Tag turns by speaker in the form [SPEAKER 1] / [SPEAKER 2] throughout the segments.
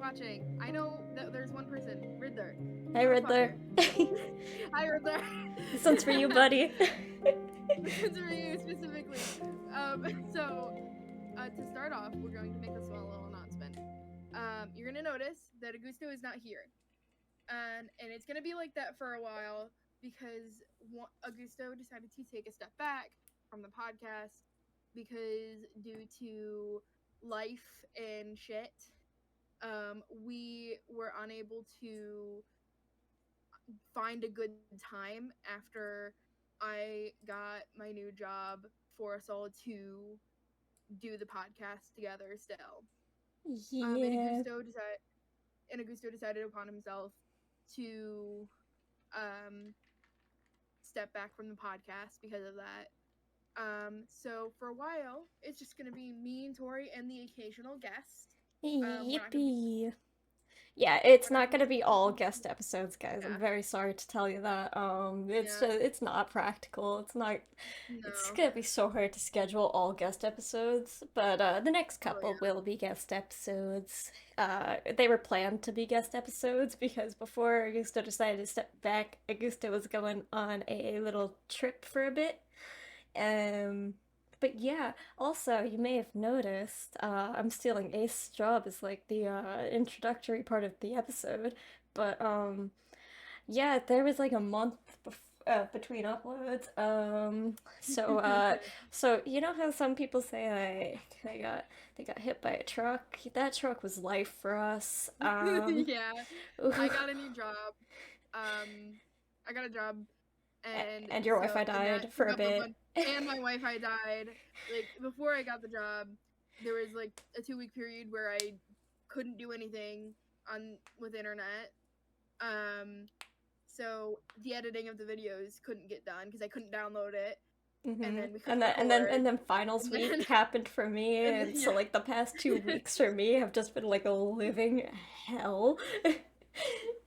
[SPEAKER 1] watching. I know that there's one person, Riddler.
[SPEAKER 2] Hey, Riddler.
[SPEAKER 1] Hi, Riddler.
[SPEAKER 2] This one's for you, buddy.
[SPEAKER 1] This one's for you specifically. To start off, we're going to make a small little announcement. You're gonna notice that Augusto is not here, and it's gonna be like that for a while because Augusto decided to take a step back from the podcast because due to life and shit, we were unable to find a good time after I got my new job for us all to do the podcast together still.
[SPEAKER 2] Yeah.
[SPEAKER 1] And Augusto decided upon himself to step back from the podcast because of that. So for a while, it's just gonna be me and Tori and the occasional guest. We're not gonna be.
[SPEAKER 2] Yippee. Yeah, it's
[SPEAKER 1] We're not
[SPEAKER 2] not
[SPEAKER 1] gonna
[SPEAKER 2] gonna
[SPEAKER 1] be.
[SPEAKER 2] be all guest episodes, guys. I'm
[SPEAKER 1] Yeah.
[SPEAKER 2] very sorry to tell you that. It's
[SPEAKER 1] Yeah.
[SPEAKER 2] just, it's not practical. It's
[SPEAKER 1] No.
[SPEAKER 2] gonna be so hard to schedule all guest episodes, but the next
[SPEAKER 1] Oh
[SPEAKER 2] couple
[SPEAKER 1] yeah.
[SPEAKER 2] will be guest episodes. They were planned to be guest episodes because before Augusto decided to step back, Augusto was going on a little trip for a bit. Um, but yeah, also you may have noticed, I'm stealing Ace's job as like the introductory part of the episode. But yeah, there was like a month between uploads. So you know how some people say they got hit by a truck? That truck was life for us.
[SPEAKER 1] Yeah. I got a new job. I got a job, and
[SPEAKER 2] and your Wi-Fi
[SPEAKER 1] and that
[SPEAKER 2] died for
[SPEAKER 1] took
[SPEAKER 2] a
[SPEAKER 1] up a
[SPEAKER 2] bit.
[SPEAKER 1] bunch. And my Wi-Fi died. Like before I got the job, there was like a 2 week period where I couldn't do anything on with internet. Um, so the editing of the videos couldn't get done because I couldn't download it, and then we couldn't record.
[SPEAKER 2] And then finals
[SPEAKER 1] And
[SPEAKER 2] week
[SPEAKER 1] then,
[SPEAKER 2] happened for me,
[SPEAKER 1] and then
[SPEAKER 2] and so
[SPEAKER 1] yeah.
[SPEAKER 2] like the past 2 weeks for me have just been like a living hell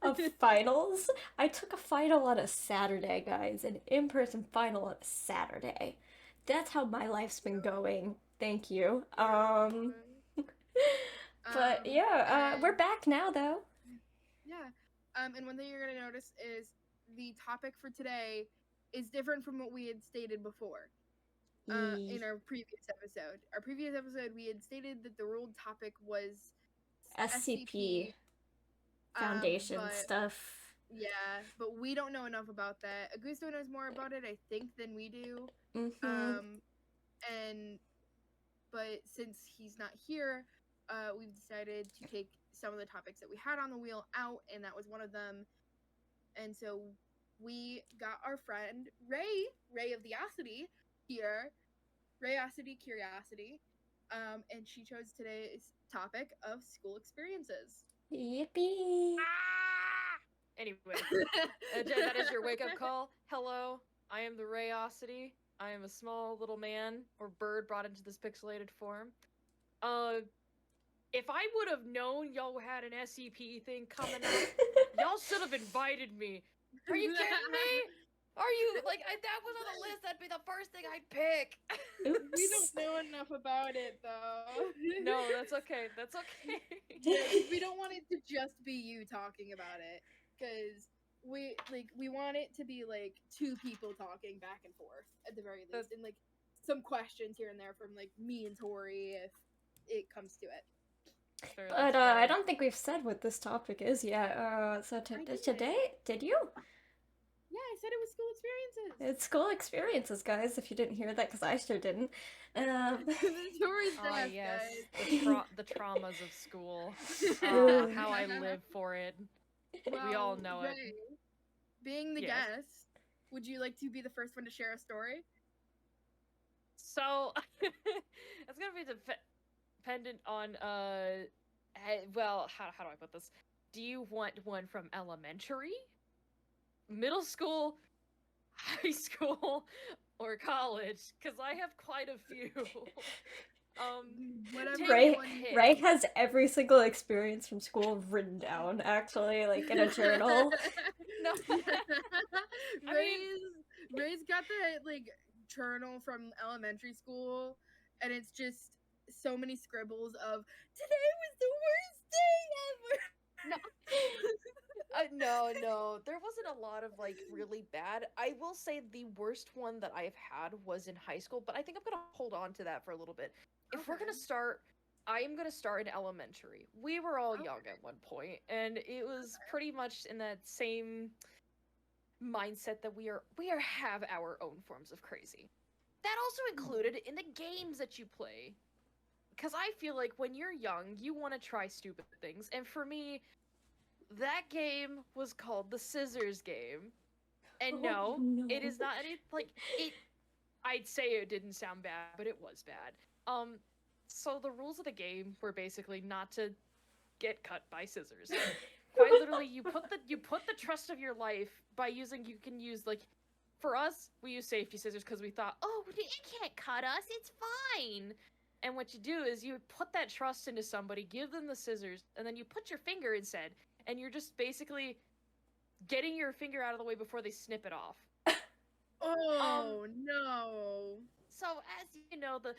[SPEAKER 2] of finals. I took a final on a Saturday, guys, an in-person final on a Saturday. That's how my life's been going. Thank you. But yeah, we're
[SPEAKER 1] And
[SPEAKER 2] back now though.
[SPEAKER 1] yeah. And one thing you're gonna notice is the topic for today is different from what we had stated before. In our previous episode. Our previous episode, we had stated that the ruled topic was
[SPEAKER 2] SCP
[SPEAKER 1] SCP.
[SPEAKER 2] Foundation
[SPEAKER 1] But
[SPEAKER 2] stuff.
[SPEAKER 1] yeah, but we don't know enough about that. Augusto knows more about it, I think, than we do.
[SPEAKER 2] Mm-hmm.
[SPEAKER 1] Um, and but since he's not here, we've decided to take some of the topics that we had on the wheel out, and that was one of them. And so we got our friend Ray of the Osity here, Rayeosity Curiosity, and she chose today's topic of school experiences.
[SPEAKER 2] Yippee!
[SPEAKER 3] Ah! Anyway, that is your wake up call. Hello, I am the Rayeosity. I am a small little man or bird brought into this pixelated form. If I would have known y'all had an SCP thing coming up, y'all should have invited me. Are you kidding me? Are you like that was on the list? That'd be the first thing I'd pick.
[SPEAKER 2] Oops.
[SPEAKER 1] We don't know enough about it though.
[SPEAKER 3] No, that's okay. That's okay.
[SPEAKER 1] We don't want it to just be you talking about it, because we want it to be like two people talking back and forth at the very least, and like some questions here and there from like me and Tori if it comes to it.
[SPEAKER 3] Fair,
[SPEAKER 2] But
[SPEAKER 3] fair.
[SPEAKER 2] I don't think we've said what this topic is yet. So today, did you?
[SPEAKER 1] Yeah, I said it was school experiences.
[SPEAKER 2] It's school experiences, guys. If you didn't hear that, because I sure didn't.
[SPEAKER 1] Tori's deaf,
[SPEAKER 3] Yes,
[SPEAKER 1] guys.
[SPEAKER 3] the traumas of school.
[SPEAKER 2] Ooh.
[SPEAKER 3] How I live for it.
[SPEAKER 1] Well,
[SPEAKER 3] We all know it.
[SPEAKER 1] Ray, being the
[SPEAKER 3] Yes.
[SPEAKER 1] guest, would you like to be the first one to share a story?
[SPEAKER 3] So it's gonna be dependent on well, how do I put this? Do you want one from elementary, middle school, high school, or college? Because I have quite a few.
[SPEAKER 1] Whatever
[SPEAKER 3] take
[SPEAKER 1] one you
[SPEAKER 2] Ray has every single experience from school written down, actually, like in a journal.
[SPEAKER 3] No.
[SPEAKER 1] Ray's got the like journal from elementary school, and it's just so many scribbles of today was the worst day ever.
[SPEAKER 3] No, no, there wasn't a lot of like really bad. I will say the worst one that I've had was in high school, but I think I'm gonna hold on to that for a little bit. If we're gonna
[SPEAKER 1] Okay.
[SPEAKER 3] start, I am gonna start in elementary. We were all young
[SPEAKER 1] Okay.
[SPEAKER 3] at one point, and it was pretty much in that same mindset that we are have our own forms of crazy. That also included in the games that you play. Because I feel like when you're young, you want to try stupid things, and for me, that game was called the scissors game. And
[SPEAKER 2] Oh,
[SPEAKER 3] no,
[SPEAKER 2] no.
[SPEAKER 3] it is not any like it. I'd say it didn't sound bad, but it was bad. So the rules of the game were basically not to get cut by scissors. Quite literally, you put the trust of your life by using. You can use like, for us, we use safety scissors because we thought, oh, it can't cut us, it's fine. And what you do is you put that trust into somebody, give them the scissors, and then you put your finger instead, and you're just basically getting your finger out of the way before they snip it off.
[SPEAKER 1] Oh no.
[SPEAKER 3] So as you know, the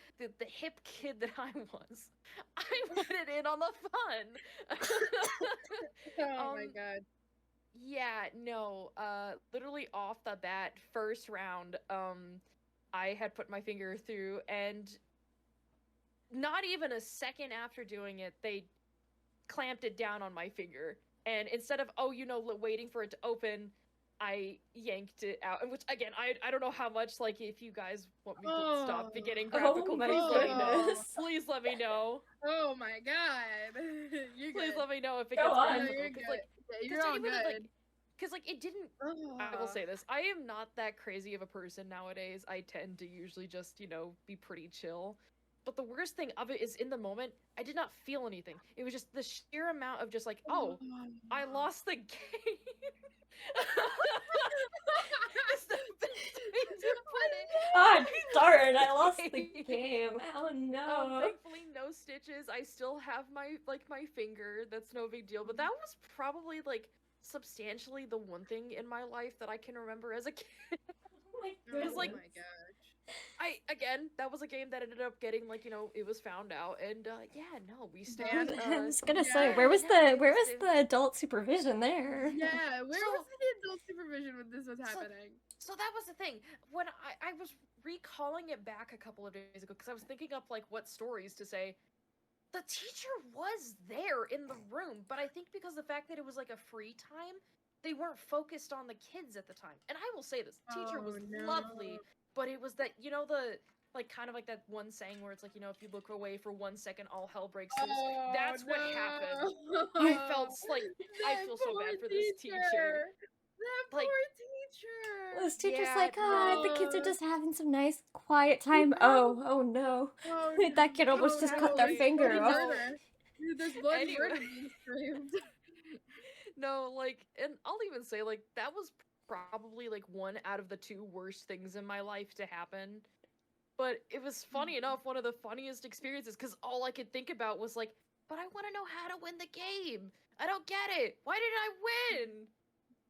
[SPEAKER 3] hip kid that I was, I wanted in on the fun.
[SPEAKER 1] Oh my god.
[SPEAKER 3] Yeah, no, literally off the bat, first round, I had put my finger through, and not even a second after doing it, they clamped it down on my finger. And instead of, waiting for it to open, I yanked it out. And which, again, I don't know how much, like, if you guys want me to stop getting graphical,
[SPEAKER 2] Oh my
[SPEAKER 1] goodness.
[SPEAKER 3] please let me know.
[SPEAKER 1] Oh my god. You're
[SPEAKER 3] Please
[SPEAKER 1] good.
[SPEAKER 3] let me know if it
[SPEAKER 2] Go
[SPEAKER 3] gets
[SPEAKER 2] on.
[SPEAKER 3] graphical.
[SPEAKER 1] You're
[SPEAKER 3] Because,
[SPEAKER 1] good.
[SPEAKER 3] like,
[SPEAKER 1] Yeah, you're all good.
[SPEAKER 3] because, like, it didn't. I will say this. I am not that crazy of a person nowadays. I tend to usually just, be pretty chill. But the worst thing of it is in the moment, I did not feel anything. It was just the sheer amount of just like, oh, I lost the game. It's the best way to put it.
[SPEAKER 2] God darn, I lost the game. Oh no.
[SPEAKER 3] Thankfully, no stitches. I still have my finger. That's no big deal. But that was probably like substantially the one thing in my life that I can remember as a kid.
[SPEAKER 2] Oh my
[SPEAKER 1] Oh
[SPEAKER 2] goodness.
[SPEAKER 1] my gosh.
[SPEAKER 3] That was a game that ended up getting like, it was found out, and we still.
[SPEAKER 2] I was gonna say,
[SPEAKER 1] yeah,
[SPEAKER 2] where was
[SPEAKER 3] no,
[SPEAKER 2] the adult supervision there?
[SPEAKER 1] Yeah, where
[SPEAKER 3] So-
[SPEAKER 1] was the adult supervision when this was happening?
[SPEAKER 3] So that was the thing. When I was recalling it back a couple of days ago, because I was thinking up like what stories to say. The teacher was there in the room, but I think because the fact that it was like a free time, they weren't focused on the kids at the time. And I will say this, teacher was lovely, but it was that, the like kind of like that one saying where it's like, if you look away for 1 second, all hell breaks loose. That's what happened. I felt like I feel so bad for this teacher.
[SPEAKER 1] That
[SPEAKER 3] Like,
[SPEAKER 1] poor teacher.
[SPEAKER 2] This teacher's
[SPEAKER 3] Yeah,
[SPEAKER 2] like, oh, the kids are
[SPEAKER 1] no.
[SPEAKER 2] just having some nice quiet time. Oh no.
[SPEAKER 1] Oh,
[SPEAKER 2] That kid almost just cut their
[SPEAKER 3] exactly.
[SPEAKER 2] finger
[SPEAKER 1] bloody
[SPEAKER 2] off.
[SPEAKER 1] murder. There's bloody
[SPEAKER 3] Anyway.
[SPEAKER 1] murder being screamed.
[SPEAKER 3] No, like, and I'll even say, like, that was probably, like, one out of the two worst things in my life to happen. But it was funny enough, one of the funniest experiences, because all I could think about was, like, but I want to know how to win the game. I don't get it. Why did I win?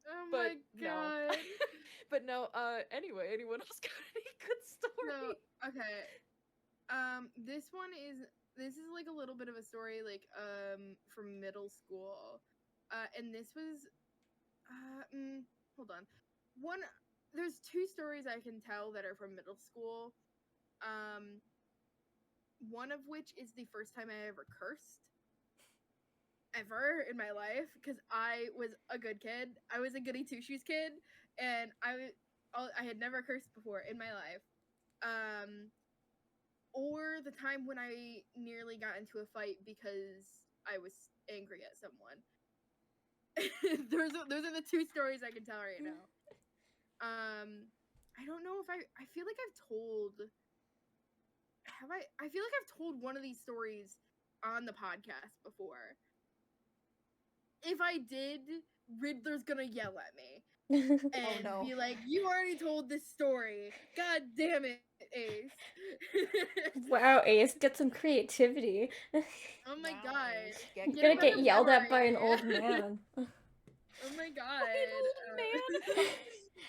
[SPEAKER 1] Oh
[SPEAKER 3] But
[SPEAKER 1] my god.
[SPEAKER 3] no. But no, anyway, anyone else got any good story?
[SPEAKER 1] No, okay. This is like a little bit of a story, like, from middle school. And this was, hold on. There's two stories I can tell that are from middle school. One of which is the first time I ever cursed. Ever in my life, because I was a good kid. I was a goody two shoes kid, and I had never cursed before in my life. Or the time when I nearly got into a fight because I was angry at someone. Those are the two stories I can tell right now. I don't know if I feel like I've told. I feel like I've told one of these stories on the podcast before. If I did, Riddler's gonna yell at me and
[SPEAKER 3] no.
[SPEAKER 1] be like, "You already told this story. God damn it, Ace."
[SPEAKER 2] Wow, Ace, get some creativity.
[SPEAKER 1] Oh my
[SPEAKER 3] Wow,
[SPEAKER 1] god.
[SPEAKER 3] Ace,
[SPEAKER 2] You're
[SPEAKER 3] get
[SPEAKER 2] gonna get
[SPEAKER 3] creative.
[SPEAKER 2] yelled at by an
[SPEAKER 1] memory.
[SPEAKER 2] old man.
[SPEAKER 1] Oh my god.
[SPEAKER 3] An old man.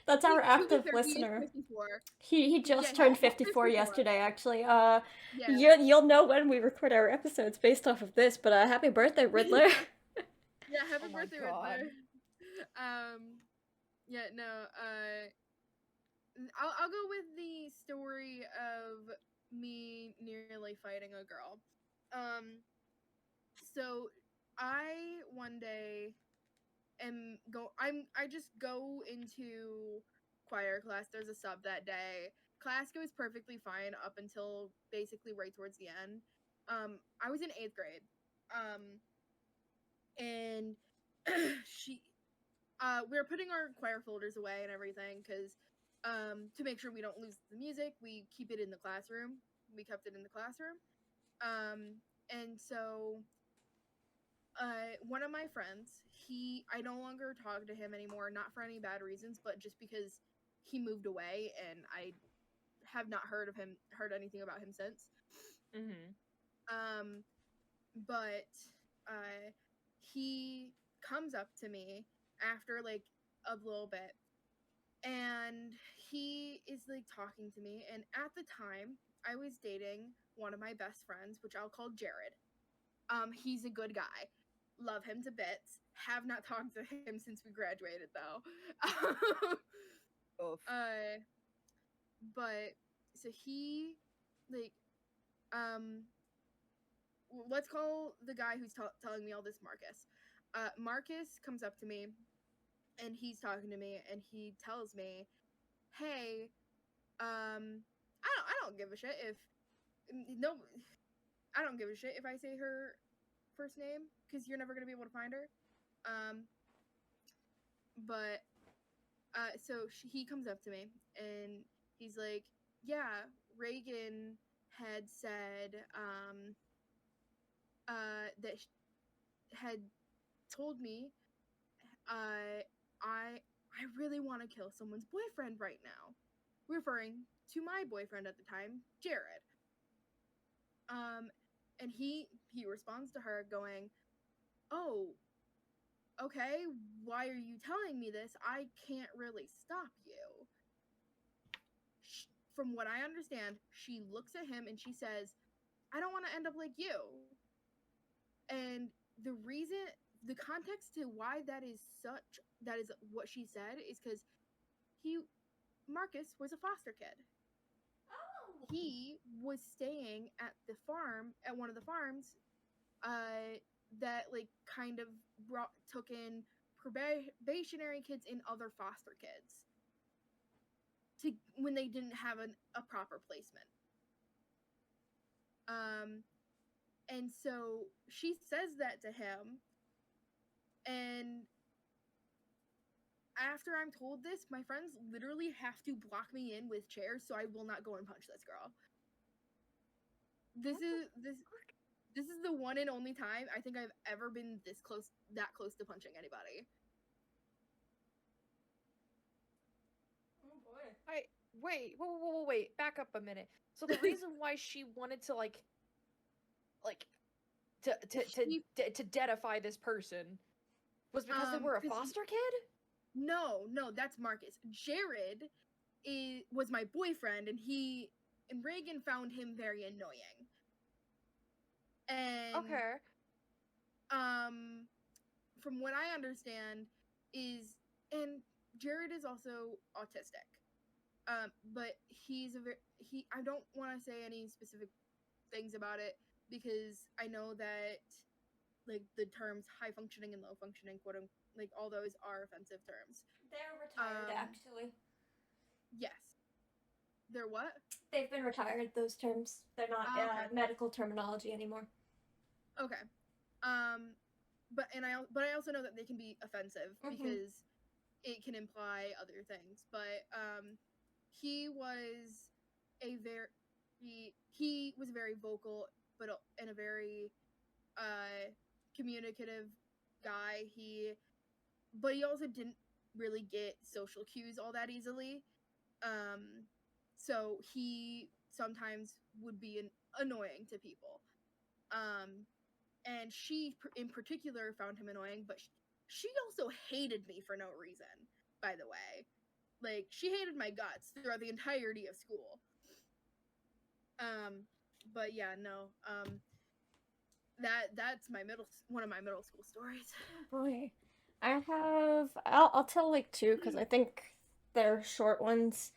[SPEAKER 2] That's our
[SPEAKER 1] To be
[SPEAKER 2] active
[SPEAKER 1] fair, he is
[SPEAKER 2] listener.
[SPEAKER 1] 54.
[SPEAKER 2] He
[SPEAKER 1] Yeah,
[SPEAKER 2] just turned
[SPEAKER 1] he's
[SPEAKER 2] 54
[SPEAKER 1] 54.
[SPEAKER 2] yesterday, actually.
[SPEAKER 1] Yeah.
[SPEAKER 2] You'll know when we record our episodes based off of this, but happy birthday, Riddler.
[SPEAKER 1] Yeah, happy
[SPEAKER 3] Oh my
[SPEAKER 1] birthday,
[SPEAKER 3] God.
[SPEAKER 1] Riddler. Yeah, no, I'll go with the story of me nearly fighting a girl. So I one day I just go into choir class. There's a sub that day. Class goes perfectly fine up until basically right towards the end. I was in 8th grade. And she we were putting our choir folders away and everything because to make sure we don't lose the music, we keep it in the classroom. We kept it in the classroom. And so one of my friends, I no longer talk to him anymore, not for any bad reasons, but just because he moved away and I have not heard anything about him since.
[SPEAKER 3] Mm-hmm.
[SPEAKER 1] But he comes up to me after like a little bit, and he is like talking to me, and at the time I was dating one of my best friends, which I'll call Jared. He's a good guy, love him to bits, have not talked to him since we graduated though.
[SPEAKER 3] Oof.
[SPEAKER 1] But so he like um let's call the guy who's telling me all this Marcus. Marcus comes up to me and he's talking to me and he tells me, "Hey, I don't give a shit if no, I don't give a shit if I say her first name because you're never gonna be able to find her." Um, but so he comes up to me and he's like, "Yeah, Reagan had said that had told me I really want to kill someone's boyfriend right now," referring to my boyfriend at the time, Jared. Um, and he responds to her going, "Oh, okay. Why are you telling me this? I can't really stop you." From what I understand, she looks at him and she says, "I don't want to end up like you." And the reason, the context to why that is what she said is because he Marcus was a foster kid. He was staying at the farm, at one of the farms that like kind of took in probationary kids and other foster kids to when they didn't have a proper placement. Um, and so she says that to him, and after I'm told this, my friends literally have to block me in with chairs so I will not go and punch this girl. This is the one and only time I think I've ever been that close to punching anybody.
[SPEAKER 2] Oh boy.
[SPEAKER 3] Wait, back up a minute. So the reason why she wanted to like
[SPEAKER 1] She,
[SPEAKER 3] to deadify this person was because they were a
[SPEAKER 1] 'cause
[SPEAKER 3] foster kid?
[SPEAKER 1] no, that's Marcus. Jared was my boyfriend, and Reagan found him very annoying. And
[SPEAKER 3] Okay.
[SPEAKER 1] from what I understand is, and Jared is also autistic. But he. I don't want to say any specific things about it because I know that like the terms high functioning and low functioning, like all those are offensive terms.
[SPEAKER 2] They're retired,
[SPEAKER 1] Um,
[SPEAKER 2] actually.
[SPEAKER 1] yes, they're what?
[SPEAKER 2] They've been retired, those terms. They're not
[SPEAKER 1] Okay,
[SPEAKER 2] medical terminology anymore.
[SPEAKER 1] okay. But I also know that they can be offensive because it can imply other things. But he was he was very vocal, but and a very communicative guy. But he also didn't really get social cues all that easily. Um, so he sometimes would be annoying to people. Um, and she in particular found him annoying, but she also hated me for no reason, by the way. like she hated my guts throughout the entirety of school. But yeah, no. That's one of my middle school stories.
[SPEAKER 2] Boy, I'll tell like two because I think they're short ones.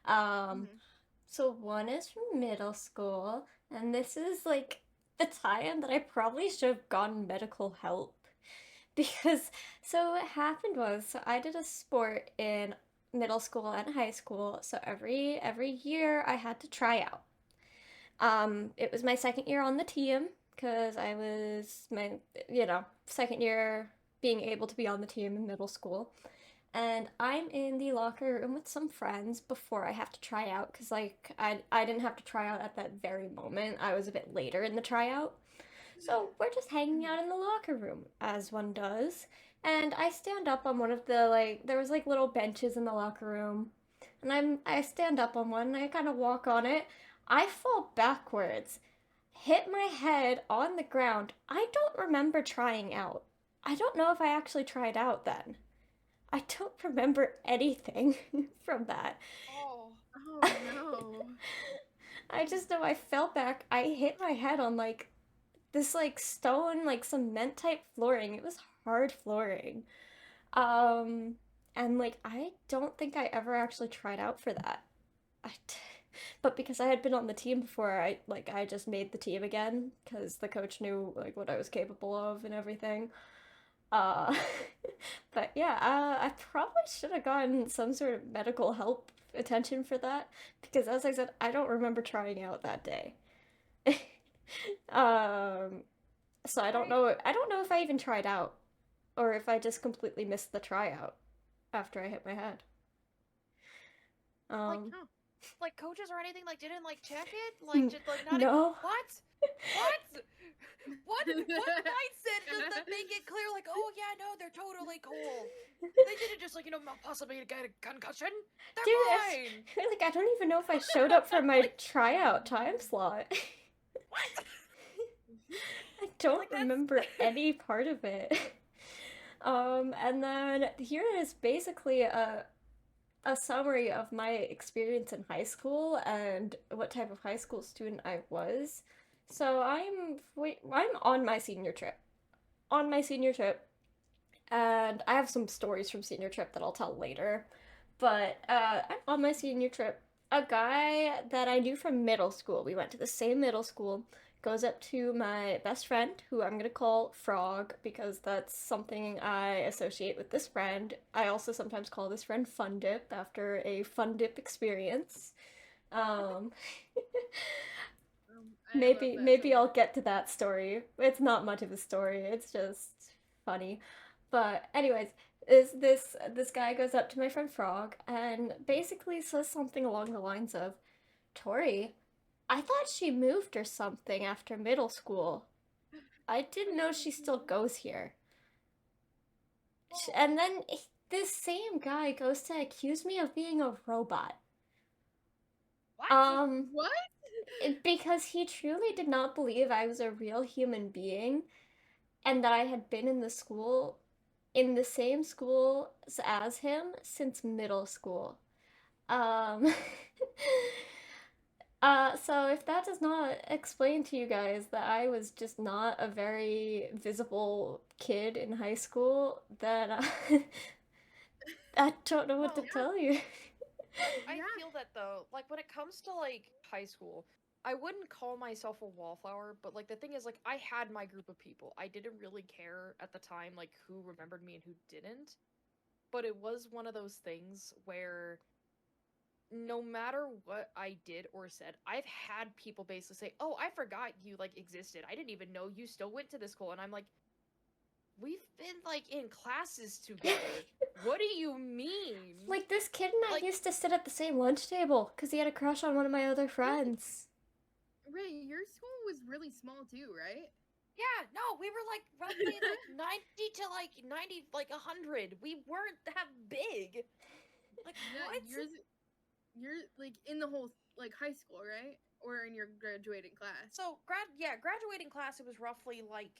[SPEAKER 2] Um,
[SPEAKER 1] Mhm.
[SPEAKER 2] so one is from middle school, and this is like the time that I probably should have gotten medical help because so what happened was so I did a sport in middle school and high school, so every year I had to try out. It was my second year on the team because I was my, second year being able to be on the team in middle school. And I'm in the locker room with some friends before I have to try out because, like, I didn't have to try out at that very moment. I was a bit later in the tryout. So we're just hanging out in the locker room, as one does. And I stand up on one of the, like, there was like little benches in the locker room. And I stand up on one and I kind of walk on it. I fall backwards, hit my head on the ground. I don't remember trying out. I don't know if I actually tried out then. I don't remember anything from that.
[SPEAKER 3] Oh.
[SPEAKER 1] Oh no.
[SPEAKER 2] I just know I fell back. I hit my head on like this like stone like cement type flooring. It was hard flooring. Um and like I don't think I ever actually tried out for that. I t- but because I had been on the team before, I just made the team again because the coach knew like what I was capable of and everything. Uh but yeah, I probably should have gotten some sort of medical help attention for that because as I said, I don't remember trying out that day. um so I don't know if I even tried out or if I just completely missed the tryout after I hit my head.
[SPEAKER 3] Like,
[SPEAKER 2] Um
[SPEAKER 1] Huh.
[SPEAKER 3] like coaches or anything like didn't like check it, like just like not
[SPEAKER 2] no.
[SPEAKER 3] what, what, what mindset does that make it clear? Like, oh yeah, no, they're totally cool. They didn't just like possibly get a concussion. They're
[SPEAKER 2] Dude,
[SPEAKER 3] fine.
[SPEAKER 2] like I don't even know if I showed up for my tryout time slot.
[SPEAKER 3] What?
[SPEAKER 2] I don't
[SPEAKER 3] Like that's
[SPEAKER 2] remember any part of it. And then here is basically a summary of my experience in high school and what type of high school student I was. So I'm on my senior trip. On my senior trip, and I have some stories from senior trip that I'll tell later. But I'm on my senior trip. A guy that I knew from middle school, we went to the same middle school, goes up to my best friend, who I'm gonna call Frog because that's something I associate with this friend. I also sometimes call this friend Fun Dip after a Fun Dip experience. Um,
[SPEAKER 1] I love that so
[SPEAKER 2] maybe I'll
[SPEAKER 1] much.
[SPEAKER 2] get to that story. It's not much of a story. It's just funny. But anyways, is this guy goes up to my friend Frog and basically says something along the lines of, "Tori, I thought she moved or something after middle school. I didn't know she still goes here." And then this same guy goes to accuse me of being a robot.
[SPEAKER 3] what?
[SPEAKER 1] What?
[SPEAKER 2] Because he truly did not believe I was a real human being and that I had been in the school in the same school as him since middle school. Um so if that does not explain to you guys that I was just not a very visible kid in high school, then I don't know what to
[SPEAKER 3] No.
[SPEAKER 2] tell you.
[SPEAKER 3] I
[SPEAKER 1] Yeah.
[SPEAKER 3] feel that though. Like when it comes to like high school, I wouldn't call myself a wallflower, but like the thing is like I had my group of people. I didn't really care at the time like who remembered me and who didn't. But it was one of those things where no matter what I did or said, I've had people basically say, "Oh, I forgot you like existed. I didn't even know you still went to this school." And I'm like, "We've been like in classes together. What do you mean?"
[SPEAKER 2] Like this kid and I
[SPEAKER 3] Like
[SPEAKER 2] used to sit at the same lunch table because he had a crush on one of my other friends.
[SPEAKER 1] Ray, your school was really small too, right?
[SPEAKER 3] yeah, no, we were like roughly like 90 to like 90, like 100. We weren't that big. Like,
[SPEAKER 1] Yeah,
[SPEAKER 3] what?
[SPEAKER 1] you're like in the whole like high school, right? Or in your graduating class.
[SPEAKER 3] So, graduating class, it was roughly like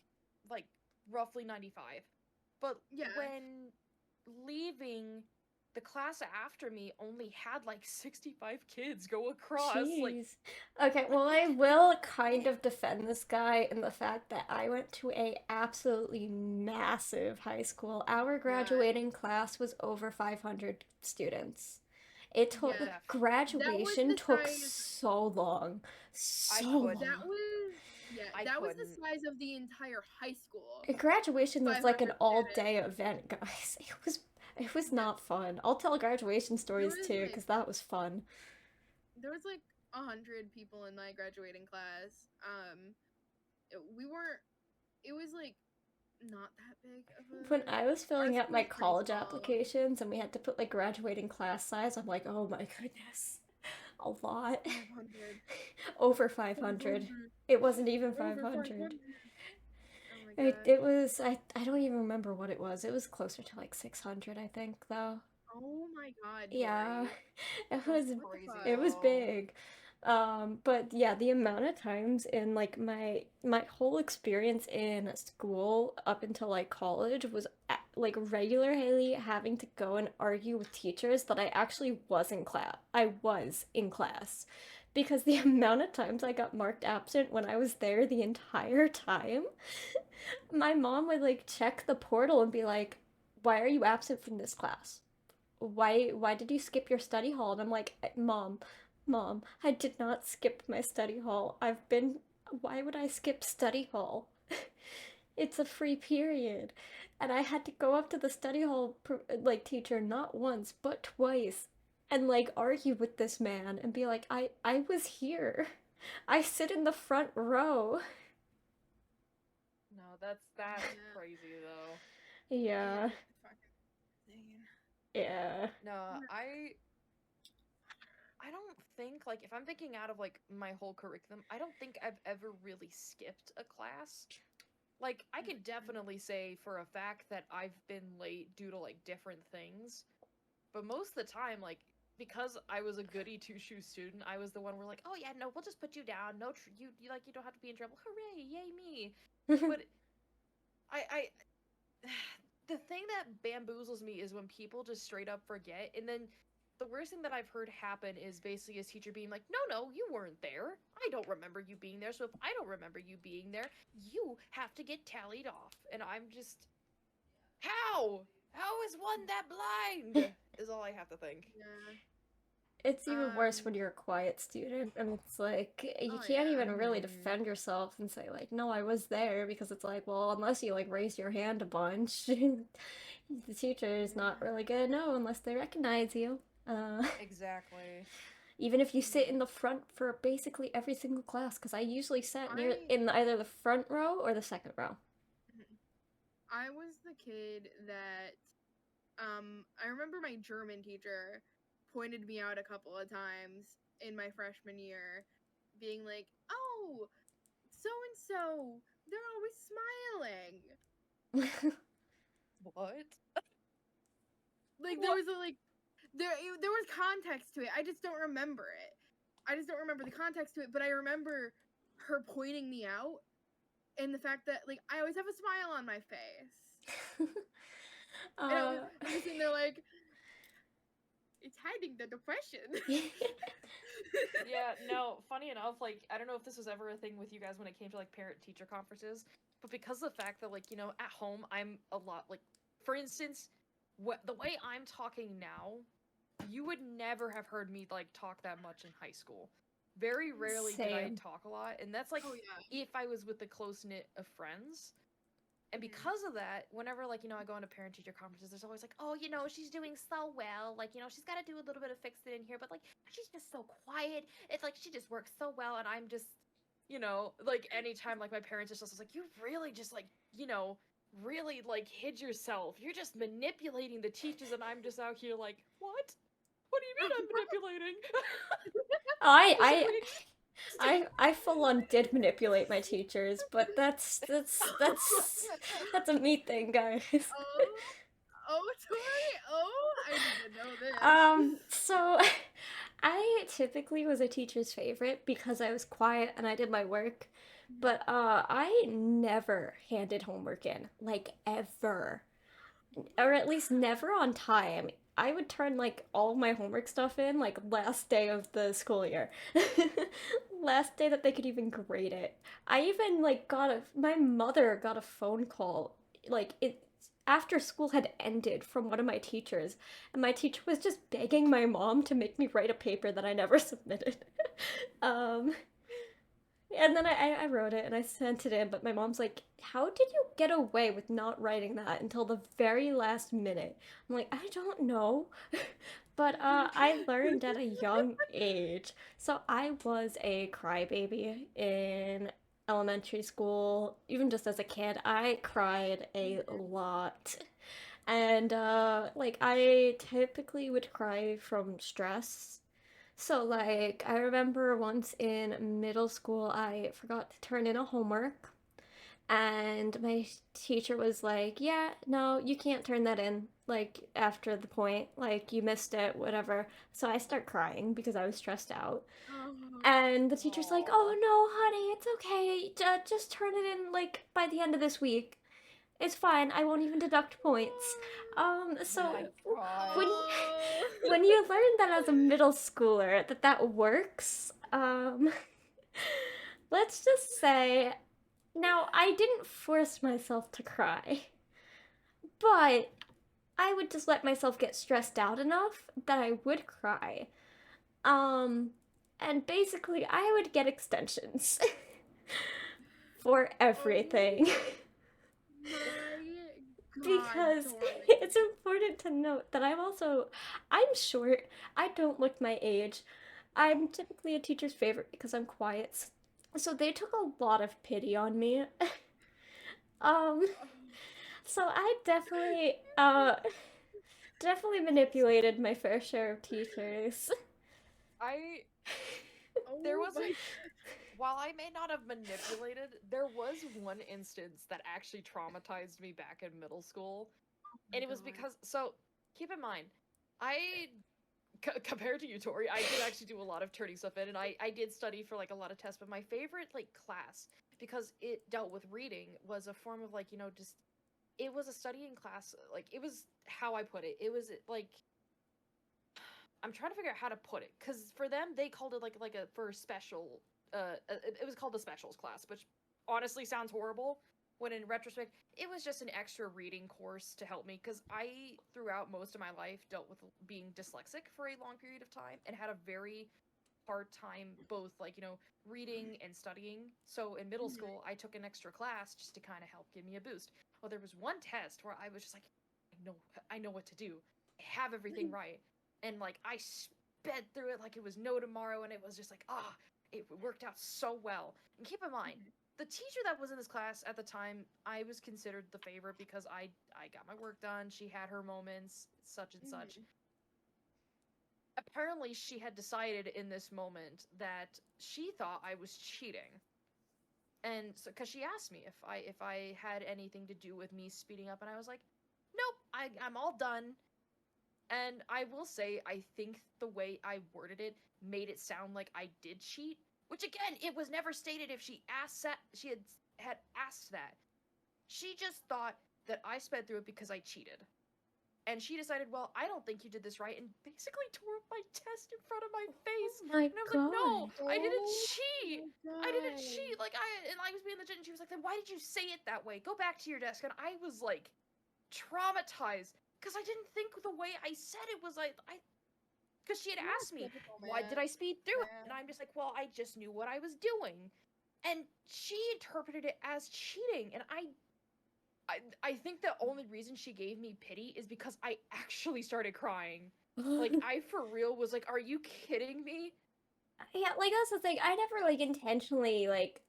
[SPEAKER 3] roughly 95. But
[SPEAKER 1] Yeah.
[SPEAKER 3] when leaving, the class after me only had like 65 kids go across. Like,
[SPEAKER 2] Jeez. Okay, well, I will kind of defend this guy in the fact that I went to a absolutely massive high school. Our
[SPEAKER 1] Yeah,
[SPEAKER 2] graduating class was over 500 students. It took
[SPEAKER 1] yeah.
[SPEAKER 2] the
[SPEAKER 3] def-
[SPEAKER 1] That was
[SPEAKER 2] graduation
[SPEAKER 1] the
[SPEAKER 2] took
[SPEAKER 1] size.
[SPEAKER 2] so long.
[SPEAKER 3] I
[SPEAKER 2] So
[SPEAKER 1] That
[SPEAKER 3] couldn't.
[SPEAKER 2] long.
[SPEAKER 1] was yeah.
[SPEAKER 3] I
[SPEAKER 1] That was the
[SPEAKER 3] couldn't.
[SPEAKER 1] size of the entire high school.
[SPEAKER 2] Graduation was like
[SPEAKER 1] 500
[SPEAKER 2] an
[SPEAKER 1] students.
[SPEAKER 2] all-day event, guys. It was
[SPEAKER 1] Yeah.
[SPEAKER 2] not fun. I'll tell graduation
[SPEAKER 1] There
[SPEAKER 2] stories
[SPEAKER 1] was
[SPEAKER 2] too,
[SPEAKER 1] like
[SPEAKER 2] because that was fun.
[SPEAKER 1] there was like 100 people in my graduating class. We weren't. It was like not that big of
[SPEAKER 2] When
[SPEAKER 1] a.
[SPEAKER 2] I was
[SPEAKER 1] Our
[SPEAKER 2] filling out
[SPEAKER 1] school
[SPEAKER 2] my
[SPEAKER 1] was pretty
[SPEAKER 2] college
[SPEAKER 1] small.
[SPEAKER 2] applications and we had to put like graduating class size, I'm like, oh my goodness, a lot.
[SPEAKER 1] 500.
[SPEAKER 2] Over 500.
[SPEAKER 1] 500.
[SPEAKER 2] It wasn't even
[SPEAKER 1] Over
[SPEAKER 2] 500.
[SPEAKER 1] 500. Oh my
[SPEAKER 2] It,
[SPEAKER 1] god.
[SPEAKER 2] it was, I don't even remember what it was. It was closer to like 600, I think, though.
[SPEAKER 1] Oh my god,
[SPEAKER 2] Yeah,
[SPEAKER 1] Tori.
[SPEAKER 2] it
[SPEAKER 3] That's
[SPEAKER 2] was
[SPEAKER 1] What the
[SPEAKER 3] crazy
[SPEAKER 2] it
[SPEAKER 1] fuck?
[SPEAKER 2] was
[SPEAKER 3] though.
[SPEAKER 2] big. But yeah, the amount of times in like my whole experience in school up until like college was like regularly having to go and argue with teachers that I actually was in class. I was in class because the amount of times I got marked absent when I was there the entire time, my mom would like check the portal and be like, "Why are you absent from this class? Why did you skip your study hall?" And I'm like, Mom, I did not skip my study hall. Why would I skip study hall? It's a free period. And I had to go up to the study hall like teacher not once but twice and like argue with this man and be like, I was here. I sit in the front row.
[SPEAKER 3] No, that's
[SPEAKER 1] Yeah.
[SPEAKER 3] crazy though.
[SPEAKER 2] Yeah.
[SPEAKER 1] Fucking insane.
[SPEAKER 2] Yeah.
[SPEAKER 3] No, I don't think, like, if I'm thinking out of like my whole curriculum, I don't think I've ever really skipped a class. Like, I could definitely say for a fact that I've been late due to like different things, but most of the time, like, because I was a goody two shoes student, I was the one where like, oh yeah, no, we'll just put you down. No, you like you don't have to be in trouble. Hooray, yay me! But I the thing that bamboozles me is when people just straight up forget, and then the worst thing that I've heard happen is basically his teacher being like, no, you weren't there. I don't remember you being there. So if I don't remember you being there, you have to get tallied off. And I'm just, how? How is one that blind? Is all I have to think.
[SPEAKER 1] Yeah.
[SPEAKER 2] It's even worse when
[SPEAKER 1] Um.
[SPEAKER 2] you're a quiet student, and it's like you
[SPEAKER 1] Oh
[SPEAKER 2] can't
[SPEAKER 1] yeah.
[SPEAKER 2] even really
[SPEAKER 3] Mm-hmm.
[SPEAKER 2] defend yourself and say like, "No, I was there," because it's like, well, unless you like raise your hand a bunch, the teacher is not
[SPEAKER 1] Yeah.
[SPEAKER 2] really gonna know unless they recognize you. Uh,
[SPEAKER 3] Exactly.
[SPEAKER 2] Even if you sit
[SPEAKER 1] Yeah.
[SPEAKER 2] in the front for basically every single class, because I usually sat near
[SPEAKER 1] I.
[SPEAKER 2] in either the front row or the second row.
[SPEAKER 1] I was the kid that. I remember my German teacher pointed me out a couple of times in my freshman year, being like, "Oh, so and so, they're always smiling."
[SPEAKER 3] What?
[SPEAKER 1] Like there
[SPEAKER 3] What?
[SPEAKER 1] was a like there was context to it. I just don't remember it. I just don't remember the context to it, but I remember her pointing me out and the fact that like I always have a smile on my face. And
[SPEAKER 2] uh,
[SPEAKER 1] I'm just sitting there like it's hiding the depression.
[SPEAKER 3] Yeah, no, funny enough, like, I don't know if this was ever a thing with you guys when it came to, like, parent-teacher conferences, but because of the fact that, like, at home, I'm a lot, like, for instance, the way I'm talking now, you would never have heard me, like, talk that much in high school. Very rarely did I
[SPEAKER 2] Same.
[SPEAKER 3] talk a lot, and that's, like,
[SPEAKER 1] Oh yeah.
[SPEAKER 3] if I was with a close-knit of friends. And
[SPEAKER 1] Mhm.
[SPEAKER 3] because of that, whenever like I go into parent teacher conferences, there's always like, oh, she's doing so well. Like she's got to do a little bit of fixing in here, but like she's just so quiet. It's like she just works so well, and I'm just, like anytime like my parents are just like, you really just like really like hid yourself. You're just manipulating the teachers, and I'm just out here like, what? What do you mean I'm manipulating?
[SPEAKER 2] I I
[SPEAKER 3] Basically,
[SPEAKER 2] I full on did manipulate my teachers, but that's a me thing, guys.
[SPEAKER 1] Oh, oh, Tori. Oh, I didn't know this.
[SPEAKER 2] So I typically was a teacher's favorite because I was quiet and I did my work, but I never handed homework in, like ever, or at least never on time. I would turn like all my homework stuff in like last day of the school year. Last day that they could even grade it. I even like my mother got a phone call like it after school had ended from one of my teachers, and my teacher was just begging my mom to make me write a paper that I never submitted. um and then I wrote it and I sent it in, but my mom's like, how did you get away with not writing that until the very last minute? I'm like, I don't know. But I learned at a young age. So I was a crybaby in elementary school, even just as a kid. I cried a lot. And like I typically would cry from stress. So, like, I remember once in middle school, I forgot to turn in a homework, and my teacher was like, yeah, no, you can't turn that in, like, after the point, like, you missed it, whatever. So I start crying because I was stressed out.
[SPEAKER 1] Oh,
[SPEAKER 2] And the teacher's like,
[SPEAKER 3] Aw.
[SPEAKER 2] oh no, honey, it's okay. Just turn it in, like, by the end of this week. It's fine. I won't even deduct points. So
[SPEAKER 3] My God.
[SPEAKER 2] when
[SPEAKER 1] oh.
[SPEAKER 2] when you learn that as a middle schooler that works, let's just say now I didn't force myself to cry, but I would just let myself get stressed out enough that I would cry. Um, and basically I would get extensions for everything.
[SPEAKER 1] Oh my God,
[SPEAKER 2] Because
[SPEAKER 1] Tori.
[SPEAKER 2] it's important to note that I'm short. I don't look my age. I'm typically a teacher's favorite because I'm quiet. So they took a lot of pity on me. um so I definitely manipulated my fair share of teachers.
[SPEAKER 3] I there
[SPEAKER 1] Oh
[SPEAKER 3] was
[SPEAKER 1] my
[SPEAKER 3] while I may not have manipulated, there was one instance that actually traumatized me back in middle school. And it was
[SPEAKER 1] God.
[SPEAKER 3] because, so keep in mind, I, compared to you, Tori, I did actually do a lot of turning stuff in, and I did study for like a lot of tests, but my favorite like class, because it dealt with reading, was a form of like, just, it was a studying class, like, it was, how I put it, it was like, I'm trying to figure out how to put it, because for them they called it like a for special. It was called the specials class, which honestly sounds horrible. When in retrospect, it was just an extra reading course to help me because I throughout most of my life dealt with being dyslexic for a long period of time and had a very hard time both like reading and studying. So in middle school, I took an extra class just to kind of help give me a boost. Well, there was one test where I was just like, I know what to do. I have everything right and like I sped through it like it was no tomorrow, and it was just like it worked out so well. And keep in mind, the teacher that was in this class at the time, I was considered the favorite because I got my work done. She had her moments, such and such. Apparently, she had decided in this moment that she thought I was cheating, and so because she asked me if I had anything to do with me speeding up, and I was like, nope, I'm all done. And I will say, I think the way I worded it made it sound like I did cheat, which again, it was never stated if she asked that she had asked that. She just thought that I sped through it because I cheated. And she decided, well, I don't think you did this right, and basically tore up my test in front of my face.
[SPEAKER 2] Oh my
[SPEAKER 3] And I was like, no,
[SPEAKER 2] god.
[SPEAKER 3] I didn't
[SPEAKER 1] Oh
[SPEAKER 3] cheat.
[SPEAKER 1] my
[SPEAKER 3] I didn't
[SPEAKER 1] God.
[SPEAKER 3] cheat. Like and I was being legit, and she was like, then why did you say it that way? Go back to your desk. And I was like traumatized because I didn't think the way I said it was like I because she had
[SPEAKER 1] Yeah,
[SPEAKER 3] asked me,
[SPEAKER 1] typical
[SPEAKER 3] why did
[SPEAKER 1] man.
[SPEAKER 3] I speed through it?
[SPEAKER 1] Yeah.
[SPEAKER 3] And I'm just like, well, I just knew what I was doing. And she interpreted it as cheating. And I think the only reason she gave me pity is because I actually started crying. Like, I for real was like, are you kidding me?
[SPEAKER 2] Yeah, like that's the thing. I never like intentionally like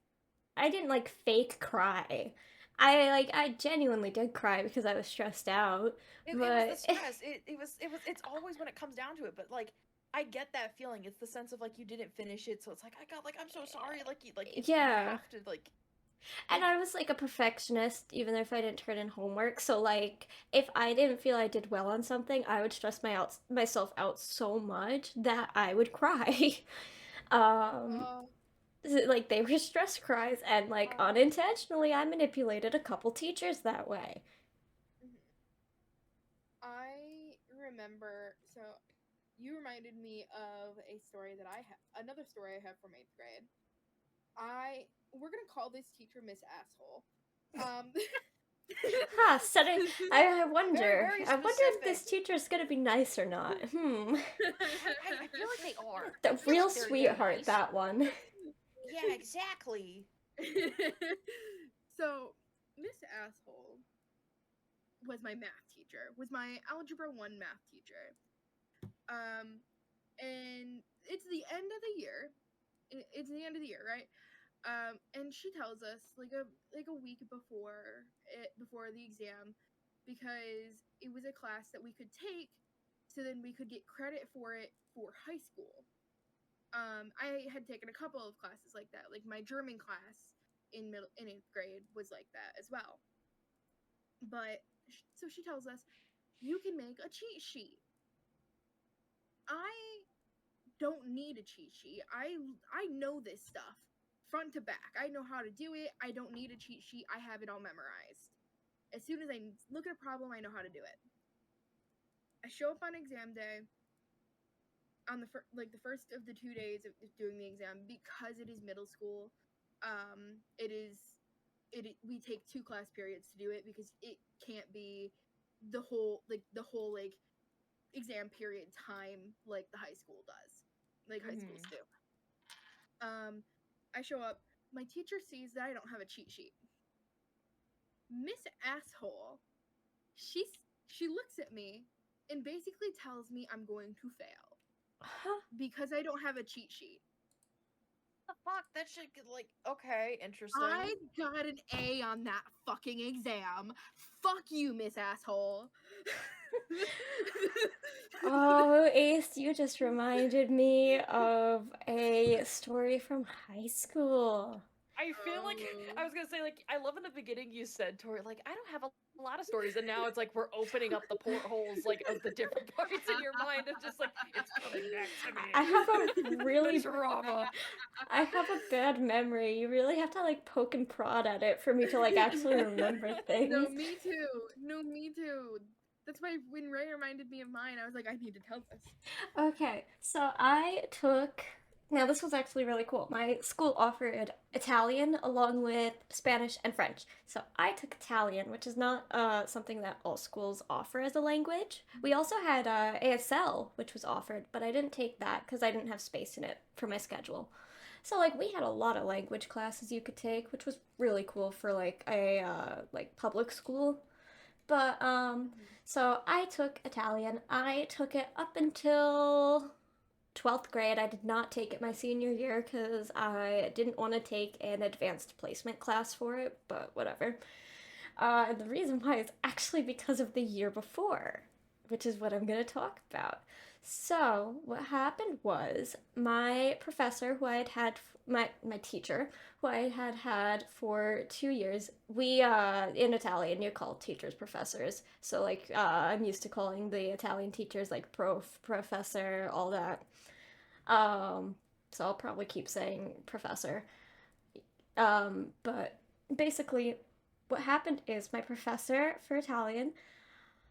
[SPEAKER 2] I didn't like fake cry. I genuinely did cry because I was stressed out,
[SPEAKER 3] It was the
[SPEAKER 2] but
[SPEAKER 3] stress. It's always when it comes down to it, but like, I get that feeling. It's the sense of like you didn't finish it, so it's like I got like I'm so sorry. Like you
[SPEAKER 2] yeah.
[SPEAKER 3] have to like
[SPEAKER 2] And
[SPEAKER 3] like
[SPEAKER 2] I was like a perfectionist even if I didn't turn in homework. So like if I didn't feel I did well on something, I would myself out so much that I would cry. um
[SPEAKER 1] Oh.
[SPEAKER 2] like they were stress cries, and like
[SPEAKER 3] uh,
[SPEAKER 2] unintentionally I manipulated a couple teachers that way.
[SPEAKER 1] I remember. So you reminded me of a story that I have. Another story I have from 8th grade. We're gonna call this teacher Miss Asshole.
[SPEAKER 2] Huh, setting. I wonder.
[SPEAKER 3] Very
[SPEAKER 2] I wonder if this
[SPEAKER 3] specific.
[SPEAKER 2] teacher's gonna be nice or not.
[SPEAKER 3] I feel like they are. I
[SPEAKER 2] The
[SPEAKER 3] feel
[SPEAKER 2] real
[SPEAKER 3] like they're
[SPEAKER 2] sweetheart,
[SPEAKER 3] nice.
[SPEAKER 2] that one.
[SPEAKER 3] Yeah, exactly.
[SPEAKER 1] So Miss Asshole was my math teacher. Was my algebra 1 math teacher. And it's the end of the year. It's the end of the year, right? And she tells us like a week before the exam, because it was a class that we could take, so then we could get credit for it for high school. I had taken a couple of classes like that. Like my German class in 8th grade was like that as well. But so she tells us, you can make a cheat sheet. I don't need a cheat sheet. I know this stuff front to back. I know how to do it. I don't need a cheat sheet. I have it all memorized. As soon as I look at a problem, I know how to do it. I show up on exam day on the first of the 2 days of doing the exam, because it is middle school. We take 2 class periods to do it, because it can't be the whole exam period time like the high school does, like high schools do. I show up. My teacher sees that I don't have a cheat sheet. Miss Asshole, she looks at me and basically tells me I'm going to fail
[SPEAKER 2] Huh?
[SPEAKER 1] because I don't have a cheat sheet.
[SPEAKER 3] The fuck? That shit could, like, okay, interesting.
[SPEAKER 1] I got an A on that fucking exam. Fuck you, Miss Asshole.
[SPEAKER 2] Oh, Ace, you just reminded me of a story from high school.
[SPEAKER 3] I feel like I was gonna say, like, I love in the beginning you said, Tori, like, I don't have a lot of stories, and now it's like we're opening up the portholes, like, of the different parts in your mind of just like it's coming back to me.
[SPEAKER 2] I have a really
[SPEAKER 3] The drama.
[SPEAKER 2] I have a bad memory. You really have to like poke and prod at it for me to like actually remember things.
[SPEAKER 1] No, me too. No, me too. That's why when Ray reminded me of mine, I was like, I need to tell this.
[SPEAKER 2] Okay, so I took. Now, this was actually really cool. My school offered Italian along with Spanish and French. So I took Italian, which is not something that all schools offer as a language. We also had ASL, which was offered, but I didn't take that because I didn't have space in it for my schedule. So like we had a lot of language classes you could take, which was really cool for like a like public school. But so I took Italian. I took it up until 12th grade. I did not take it my senior year because I didn't want to take an advanced placement class for it, but whatever. And the reason why is actually because of the year before, which is what I'm going to talk about. So, what happened was my professor, who I had my teacher, who I had for 2 years, we, in Italian, you call teachers professors. So, like, I'm used to calling the Italian teachers, like, professor, all that. So I'll probably keep saying professor. But basically, what happened is my professor for Italian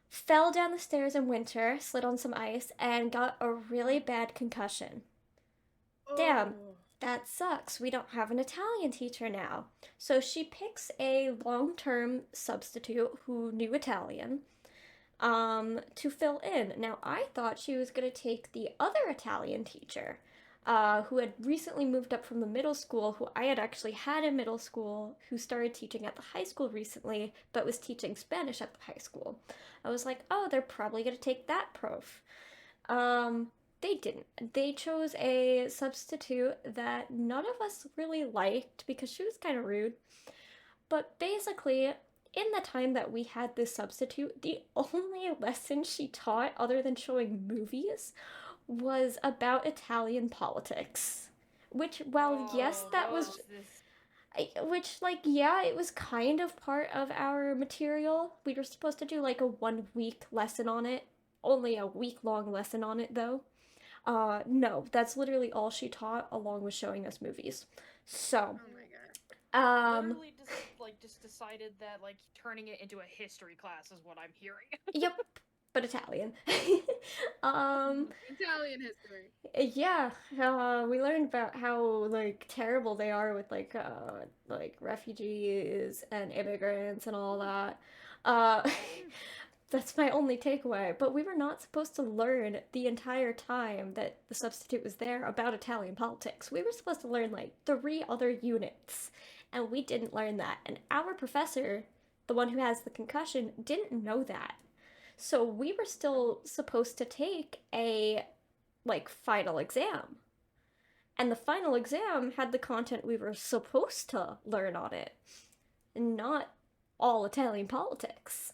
[SPEAKER 2] fell down the stairs in winter, slid on some ice, and got a really bad concussion. Damn, that sucks. We don't have an Italian teacher now. So she picks a long term substitute who knew Italian to fill in. Now, I thought she was going to take the other Italian teacher, who had recently moved up from the middle school, who I had actually had in middle school, who started teaching at the high school recently, but was teaching Spanish at the high school. I was like, oh, they're probably going to take that prof. They didn't. They chose a substitute that none of us really liked because she was kind of rude. But basically, in the time that we had this substitute, the only lesson she taught, other than showing movies, was about Italian politics. Which, while yes, that was. Which, like, yeah, it was kind of part of our material. We were supposed to do, like, a 1 week lesson on it. Only a week-long lesson on it, though. No, that's literally all she taught, along with showing us movies. So,
[SPEAKER 1] Oh my god.
[SPEAKER 3] Literally just decided that like turning it into a history class is what I'm hearing.
[SPEAKER 2] Yep, but Italian. um,
[SPEAKER 1] Italian history.
[SPEAKER 2] yeah, we learned about how like terrible they are with like refugees and immigrants and all that. Uh, that's my only takeaway. But we were not supposed to learn the entire time that the substitute was there about Italian politics. We were supposed to learn like three other units, and we didn't learn that. And our professor, the one who has the concussion, didn't know that. So we were still supposed to take a like final exam. And the final exam had the content we were supposed to learn on it, and not all Italian politics.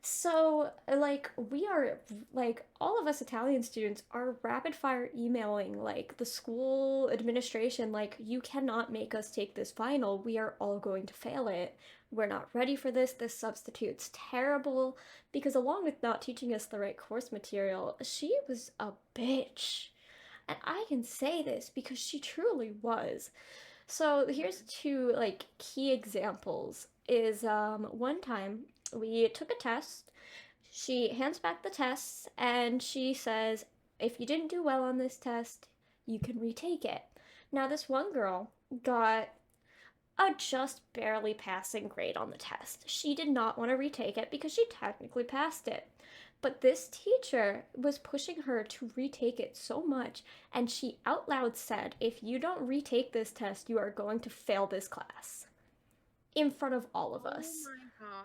[SPEAKER 2] So, like, we are, like, all of us Italian students are rapid fire emailing, like, the school administration, like, you cannot make us take this final. We are all going to fail it. We're not ready for this. This substitute's terrible. Because, along with not teaching us the right course material, she was a bitch. And I can say this because she truly was. So, here's two, like, key examples. Is, one time we took a test. She hands back the tests and she says, if you didn't do well on this test, you can retake it. Now, this one girl got a just barely passing grade on the test. She did not want to retake it because she technically passed it. But this teacher was pushing her to retake it so much, and she out loud said, if you don't retake this test, you are going to fail this class. In front of all of us.
[SPEAKER 1] Oh my god.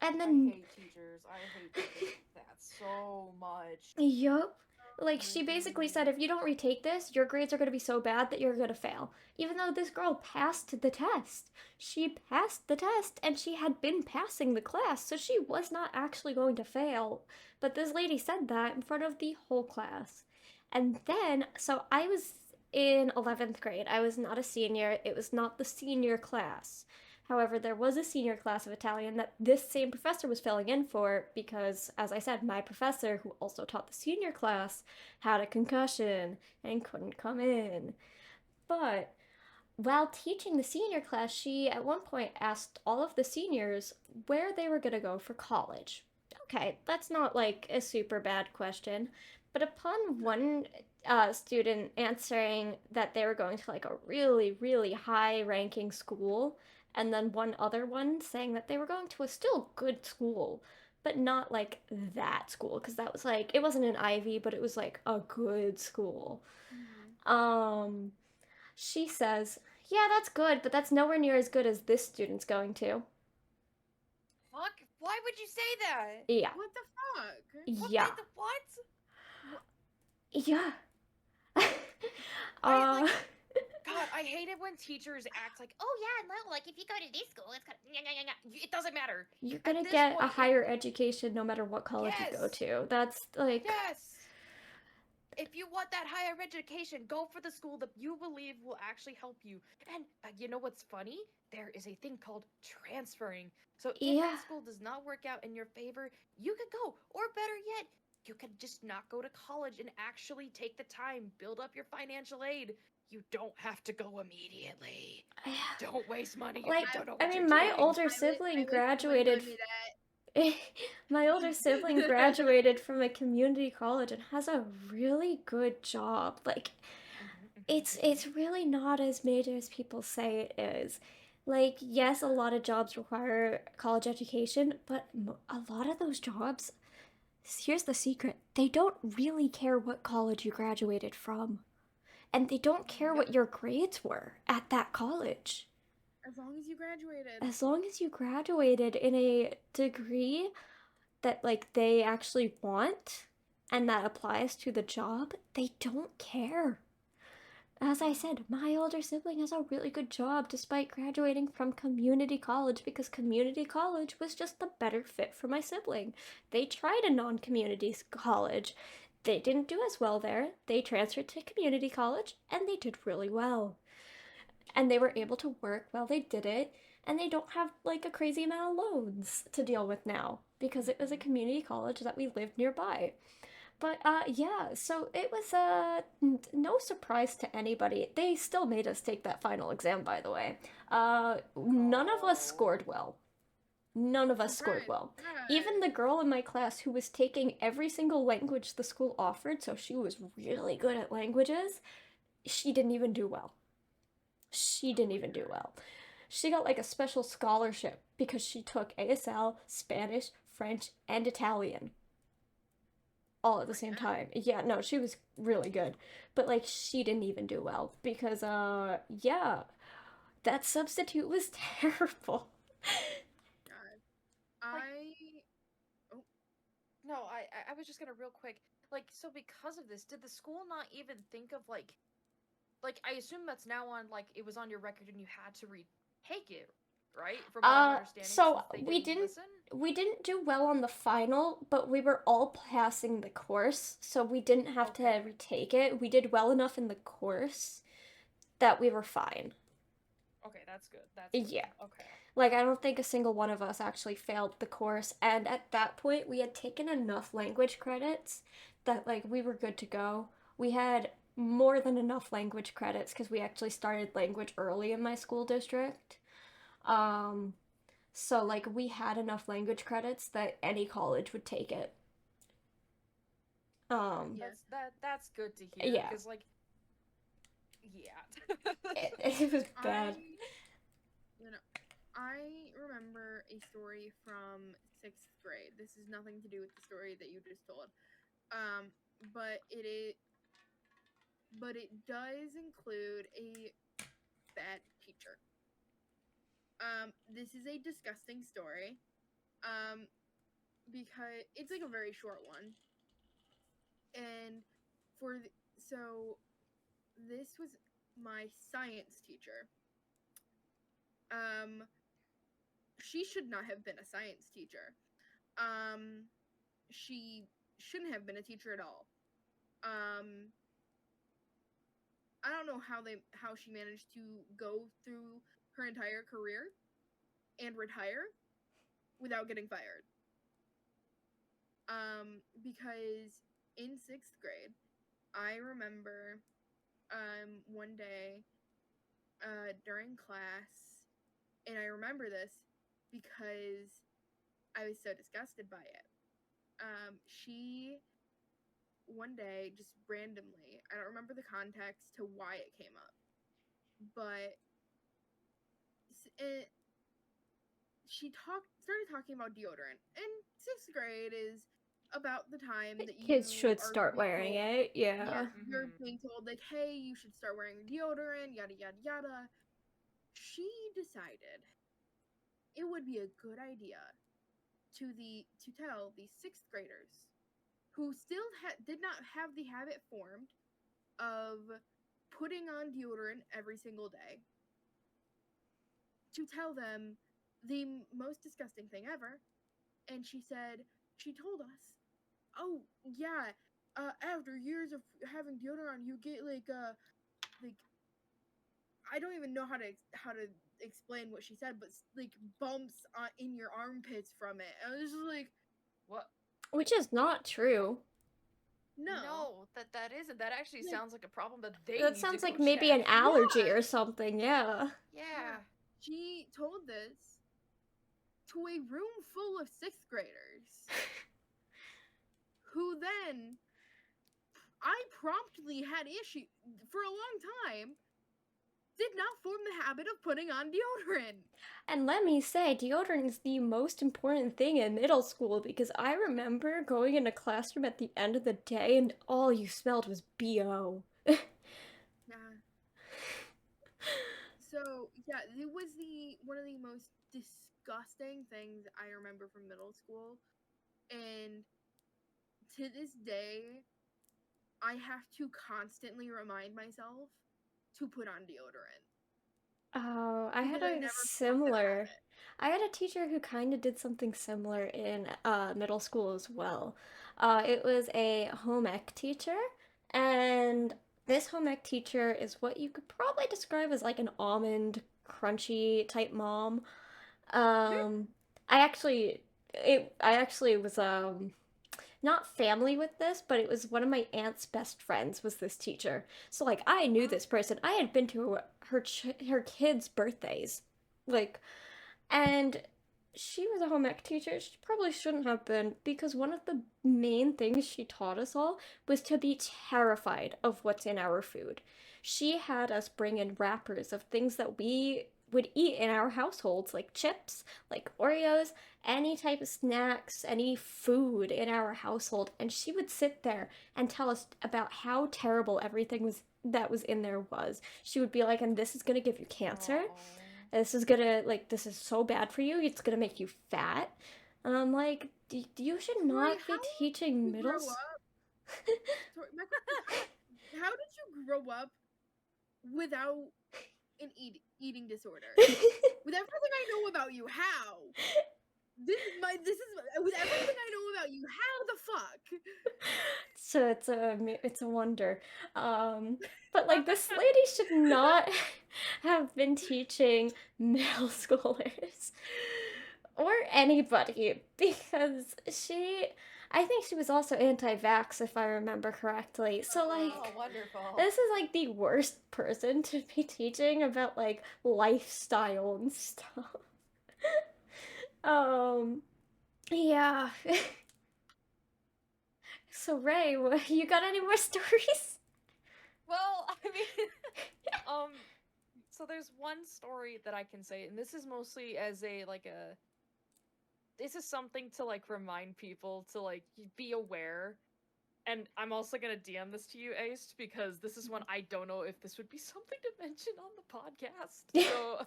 [SPEAKER 2] And then
[SPEAKER 3] I hate teachers. I hate teachers like that so much.
[SPEAKER 2] yup. Like, she basically said, if you don't retake this, your grades are going to be so bad that you're going to fail. Even though this girl passed the test. She passed the test, and she had been passing the class, so she was not actually going to fail. But this lady said that in front of the whole class. And then, so I was in 11th grade. I was not a senior. It was not the senior class. However, there was a senior class of Italian that this same professor was filling in for because, as I said, my professor, who also taught the senior class, had a concussion and couldn't come in. But while teaching the senior class, she at one point asked all of the seniors where they were going to go for college. Okay, that's not like a super bad question. But upon one student answering that they were going to like a really, really high ranking school, and then one other one saying that they were going to a still good school, but not like that school, because that was like, it wasn't an Ivy, but it was like a good school. She says, yeah, that's good, but that's nowhere near as good as this student's going to.
[SPEAKER 3] Fuck? Why would you say that?
[SPEAKER 2] Yeah.
[SPEAKER 1] What the fuck?
[SPEAKER 2] Yeah.
[SPEAKER 3] What?
[SPEAKER 2] Yeah.
[SPEAKER 3] God, I hate it when teachers act like, oh yeah, no, like if you go to this school, it's kind of, it doesn't matter.
[SPEAKER 2] You're gonna get a higher education no matter what college you go
[SPEAKER 3] Yes.
[SPEAKER 2] to. That's like,
[SPEAKER 3] Yes. If you want that higher education, go for the school that you believe will actually help you. And you know what's funny? There is a thing called transferring. So if
[SPEAKER 2] Yeah.
[SPEAKER 3] that school does not work out in your favor, you could go. Or better yet, you could just not go to college and actually take the time, build up your financial aid. You don't have to go immediately. Don't waste money if
[SPEAKER 2] like,
[SPEAKER 3] you don't know
[SPEAKER 2] I
[SPEAKER 3] what
[SPEAKER 2] mean,
[SPEAKER 3] you're
[SPEAKER 2] my
[SPEAKER 3] doing.
[SPEAKER 2] older
[SPEAKER 1] I
[SPEAKER 2] sibling
[SPEAKER 1] wish someone
[SPEAKER 2] graduated.
[SPEAKER 1] told me that.
[SPEAKER 2] My older sibling graduated from a community college and has a really good job. Like, it's really not as major as people say it is. Like, yes, a lot of jobs require college education, but a lot of those jobs, here's the secret, they don't really care what college you graduated from. And they don't care what your grades were at that college.
[SPEAKER 1] As long as you graduated.
[SPEAKER 2] As long as you graduated in a degree that like they actually want and that applies to the job, they don't care. As I said, my older sibling has a really good job despite graduating from community college because community college was just the better fit for my sibling. They tried a non-community college. They didn't do as well there. They transferred to community college and they did really well. And they were able to work while they did it, and they don't have like a crazy amount of loans to deal with now because it was a community college that we lived nearby. But yeah, so it was no surprise to anybody. They still made us take that final exam, by the way. None of us scored well. None of us scored
[SPEAKER 1] Surprise,
[SPEAKER 2] well. Even the
[SPEAKER 1] surprise.
[SPEAKER 2] girl in my class who was taking every single language the school offered, so she was really good at languages, she didn't even do well. She
[SPEAKER 1] Oh
[SPEAKER 2] didn't
[SPEAKER 1] my
[SPEAKER 2] even do
[SPEAKER 1] god.
[SPEAKER 2] well. She got like a special scholarship because she took ASL, Spanish, French, and Italian all
[SPEAKER 1] Oh
[SPEAKER 2] at the
[SPEAKER 1] my
[SPEAKER 2] same
[SPEAKER 1] god.
[SPEAKER 2] time. Yeah, no, she was really good. But like she didn't even do well because yeah, that substitute was terrible.
[SPEAKER 1] God.
[SPEAKER 3] Like,
[SPEAKER 1] Oh,
[SPEAKER 3] no, I was just gonna real quick. Like, so because of this, did the school not even think of like I assume that's now on like it was on your record and you had to retake it, right? From what I'm understanding,
[SPEAKER 2] So
[SPEAKER 3] since they didn't listen.
[SPEAKER 2] we didn't do well on the final, but we were all passing the course, so we didn't have to
[SPEAKER 3] Okay.
[SPEAKER 2] retake it. We did well enough in the course that we were fine.
[SPEAKER 3] Okay, that's good. That's good
[SPEAKER 2] Yeah.
[SPEAKER 3] then. Okay.
[SPEAKER 2] Like, I don't think a single one of us actually failed the course, and at that point, we had taken enough language credits that, like, we were good to go. We had more than enough language credits because we actually started language early in my school district. Um, so, like, we had enough language credits that any college would take it.
[SPEAKER 3] Okay,
[SPEAKER 2] Um,
[SPEAKER 1] yeah.
[SPEAKER 3] that's good to hear
[SPEAKER 2] yeah,
[SPEAKER 3] because like yeah.
[SPEAKER 2] it was bad.
[SPEAKER 1] I, you know, I remember a story from sixth grade. This is nothing to do with the story that you just told. Um, but it does include a bad teacher. This is a disgusting story. Um, because it's like a very short one, and for the, so this was my science teacher. Um, she should not have been a science teacher. Um, she shouldn't have been a teacher at all. Um, I don't know how she managed to go through her entire career and retire without getting fired. Because in sixth grade, I remember one day during class, and I remember this because I was so disgusted by it. She one day just randomly, I don't remember the context to why it came up, but it, she started talking about deodorant. And sixth grade is about the time that
[SPEAKER 2] Kids
[SPEAKER 1] you
[SPEAKER 2] should
[SPEAKER 1] are
[SPEAKER 2] start
[SPEAKER 1] being
[SPEAKER 2] wearing
[SPEAKER 1] told,
[SPEAKER 2] it,
[SPEAKER 1] yeah,
[SPEAKER 2] yeah.
[SPEAKER 1] you're
[SPEAKER 3] Mhm.
[SPEAKER 1] being told like, hey, you should start wearing deodorant, yada yada yada. She decided it would be a good idea to tell the sixth graders who still did not have the habit formed of putting on deodorant every single day, to tell them the most disgusting thing ever. And she told us, oh yeah, after years of having deodorant on, you get like I don't even know how to explain what she said, but like bumps in your armpits from it. And I was just like,
[SPEAKER 3] What?
[SPEAKER 2] Which is not true.
[SPEAKER 1] no,
[SPEAKER 3] No, that isn't. That actually
[SPEAKER 1] like
[SPEAKER 3] sounds like a problem that they
[SPEAKER 2] That
[SPEAKER 3] need to
[SPEAKER 2] sounds
[SPEAKER 3] go
[SPEAKER 2] like maybe an
[SPEAKER 3] check.
[SPEAKER 2] allergy
[SPEAKER 1] yeah,
[SPEAKER 2] or something, yeah.
[SPEAKER 1] yeah.
[SPEAKER 3] Yeah.
[SPEAKER 1] She told this to a room full of sixth graders, who then I promptly had issue for a long time, did not form the habit of putting on deodorant.
[SPEAKER 2] And let me say, deodorant is the most important thing in middle school because I remember going in a classroom at the end of the day and all you smelled was BO.
[SPEAKER 1] Yeah. So yeah, it was the one of the most disgusting things I remember from middle school, and to this day, I have to constantly remind myself to put on deodorant
[SPEAKER 2] Oh, I had
[SPEAKER 1] because I
[SPEAKER 2] a
[SPEAKER 1] never formed that
[SPEAKER 2] similar.
[SPEAKER 1] habit.
[SPEAKER 2] I had a teacher who kind of did something similar in middle school as well. It was a home ec teacher, and this home ec teacher is what you could probably describe as like an almond crunchy type mom. Um, I actually, I actually was not family with this, but it was one of my aunt's best friends was this teacher. So like I knew this person. I had been to her kids' birthdays. Like and she was a home ec teacher. She probably shouldn't have been, because one of the main things she taught us all was to be terrified of what's in our food. She had us bring in wrappers of things that we would eat in our households, like chips, like Oreos, any type of snacks, any food in our household, and she would sit there and tell us about how terrible everything was that was in there was. She would be like, and this is gonna give you cancer. This is gonna, like, this is so bad for you. It's gonna make you fat. And I'm like, you should
[SPEAKER 1] Tori,
[SPEAKER 2] not be
[SPEAKER 1] how
[SPEAKER 2] teaching
[SPEAKER 1] did you grow
[SPEAKER 2] middles.
[SPEAKER 1] up? Tori, my question is, how did you grow up without an eating disorder? With everything I know about you, how? This is with everything I know about you, how the fuck?
[SPEAKER 2] So it's a wonder. But like, this lady should not have been teaching middle schoolers or anybody, because I think she was also anti-vax, if I remember correctly. So like,
[SPEAKER 3] Oh, wonderful.
[SPEAKER 2] this is like the worst person to be teaching about like lifestyle and stuff. Yeah. So Ray, you got any more stories?
[SPEAKER 3] Well, I mean, so there's one story that I can say, and this is mostly as this is something to like remind people to like be aware. And I'm also gonna DM this to you, Ace, because this is one I don't know if this would be something to mention on the podcast. So,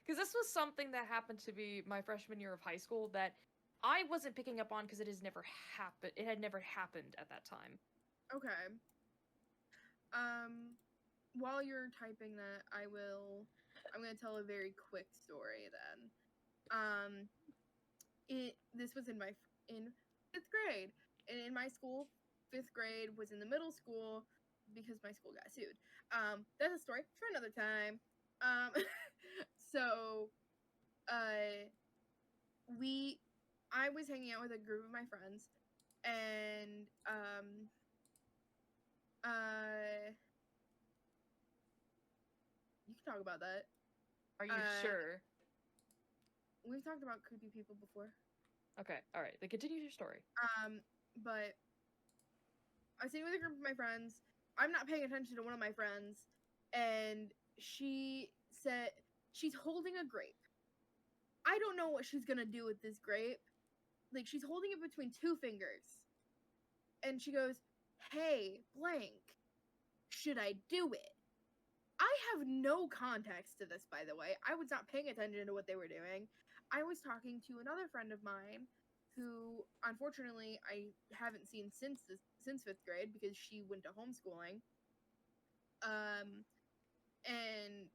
[SPEAKER 3] because this was something that happened to be my freshman year of high school that I wasn't picking up on because it has never happened. It had never happened at that time.
[SPEAKER 1] Okay. While you're typing that, I'm gonna tell a very quick story then. This was in 5th grade, and in my school, 5th grade was in the middle school because my school got sued. That's a story for another time. So, I was hanging out with a group of my friends, and you can talk about that.
[SPEAKER 3] Are you sure?
[SPEAKER 1] We've talked about creepy people before.
[SPEAKER 3] Okay, all right. Then continue your story.
[SPEAKER 1] But I was sitting with a group of my friends. I'm not paying attention to one of my friends, and she said she's holding a grape. I don't know what she's gonna do with this grape. Like, she's holding it between 2 fingers, and she goes, "Hey, blank, should I do it?" I have no context to this, by the way. I was not paying attention to what they were doing. I was talking to another friend of mine who, unfortunately, I haven't seen since 5th grade because she went to homeschooling. And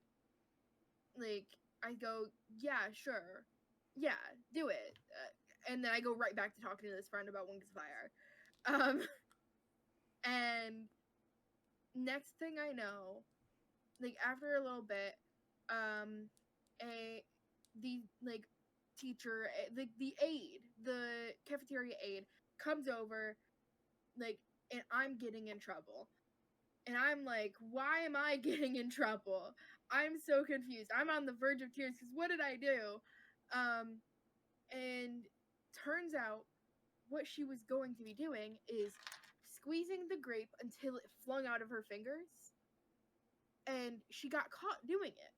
[SPEAKER 1] like, I go, "Yeah, sure, yeah, do it," and then I go right back to talking to this friend about Wings of Fire. And next thing I know, like, after a little bit, the like teacher, the aide, the cafeteria aide comes over, like, and I'm getting in trouble. And I'm like, why am I getting in trouble? I'm so confused. I'm on the verge of tears because what did I do? And turns out what she was going to be doing is squeezing the grape until it flung out of her fingers. And she got caught doing it.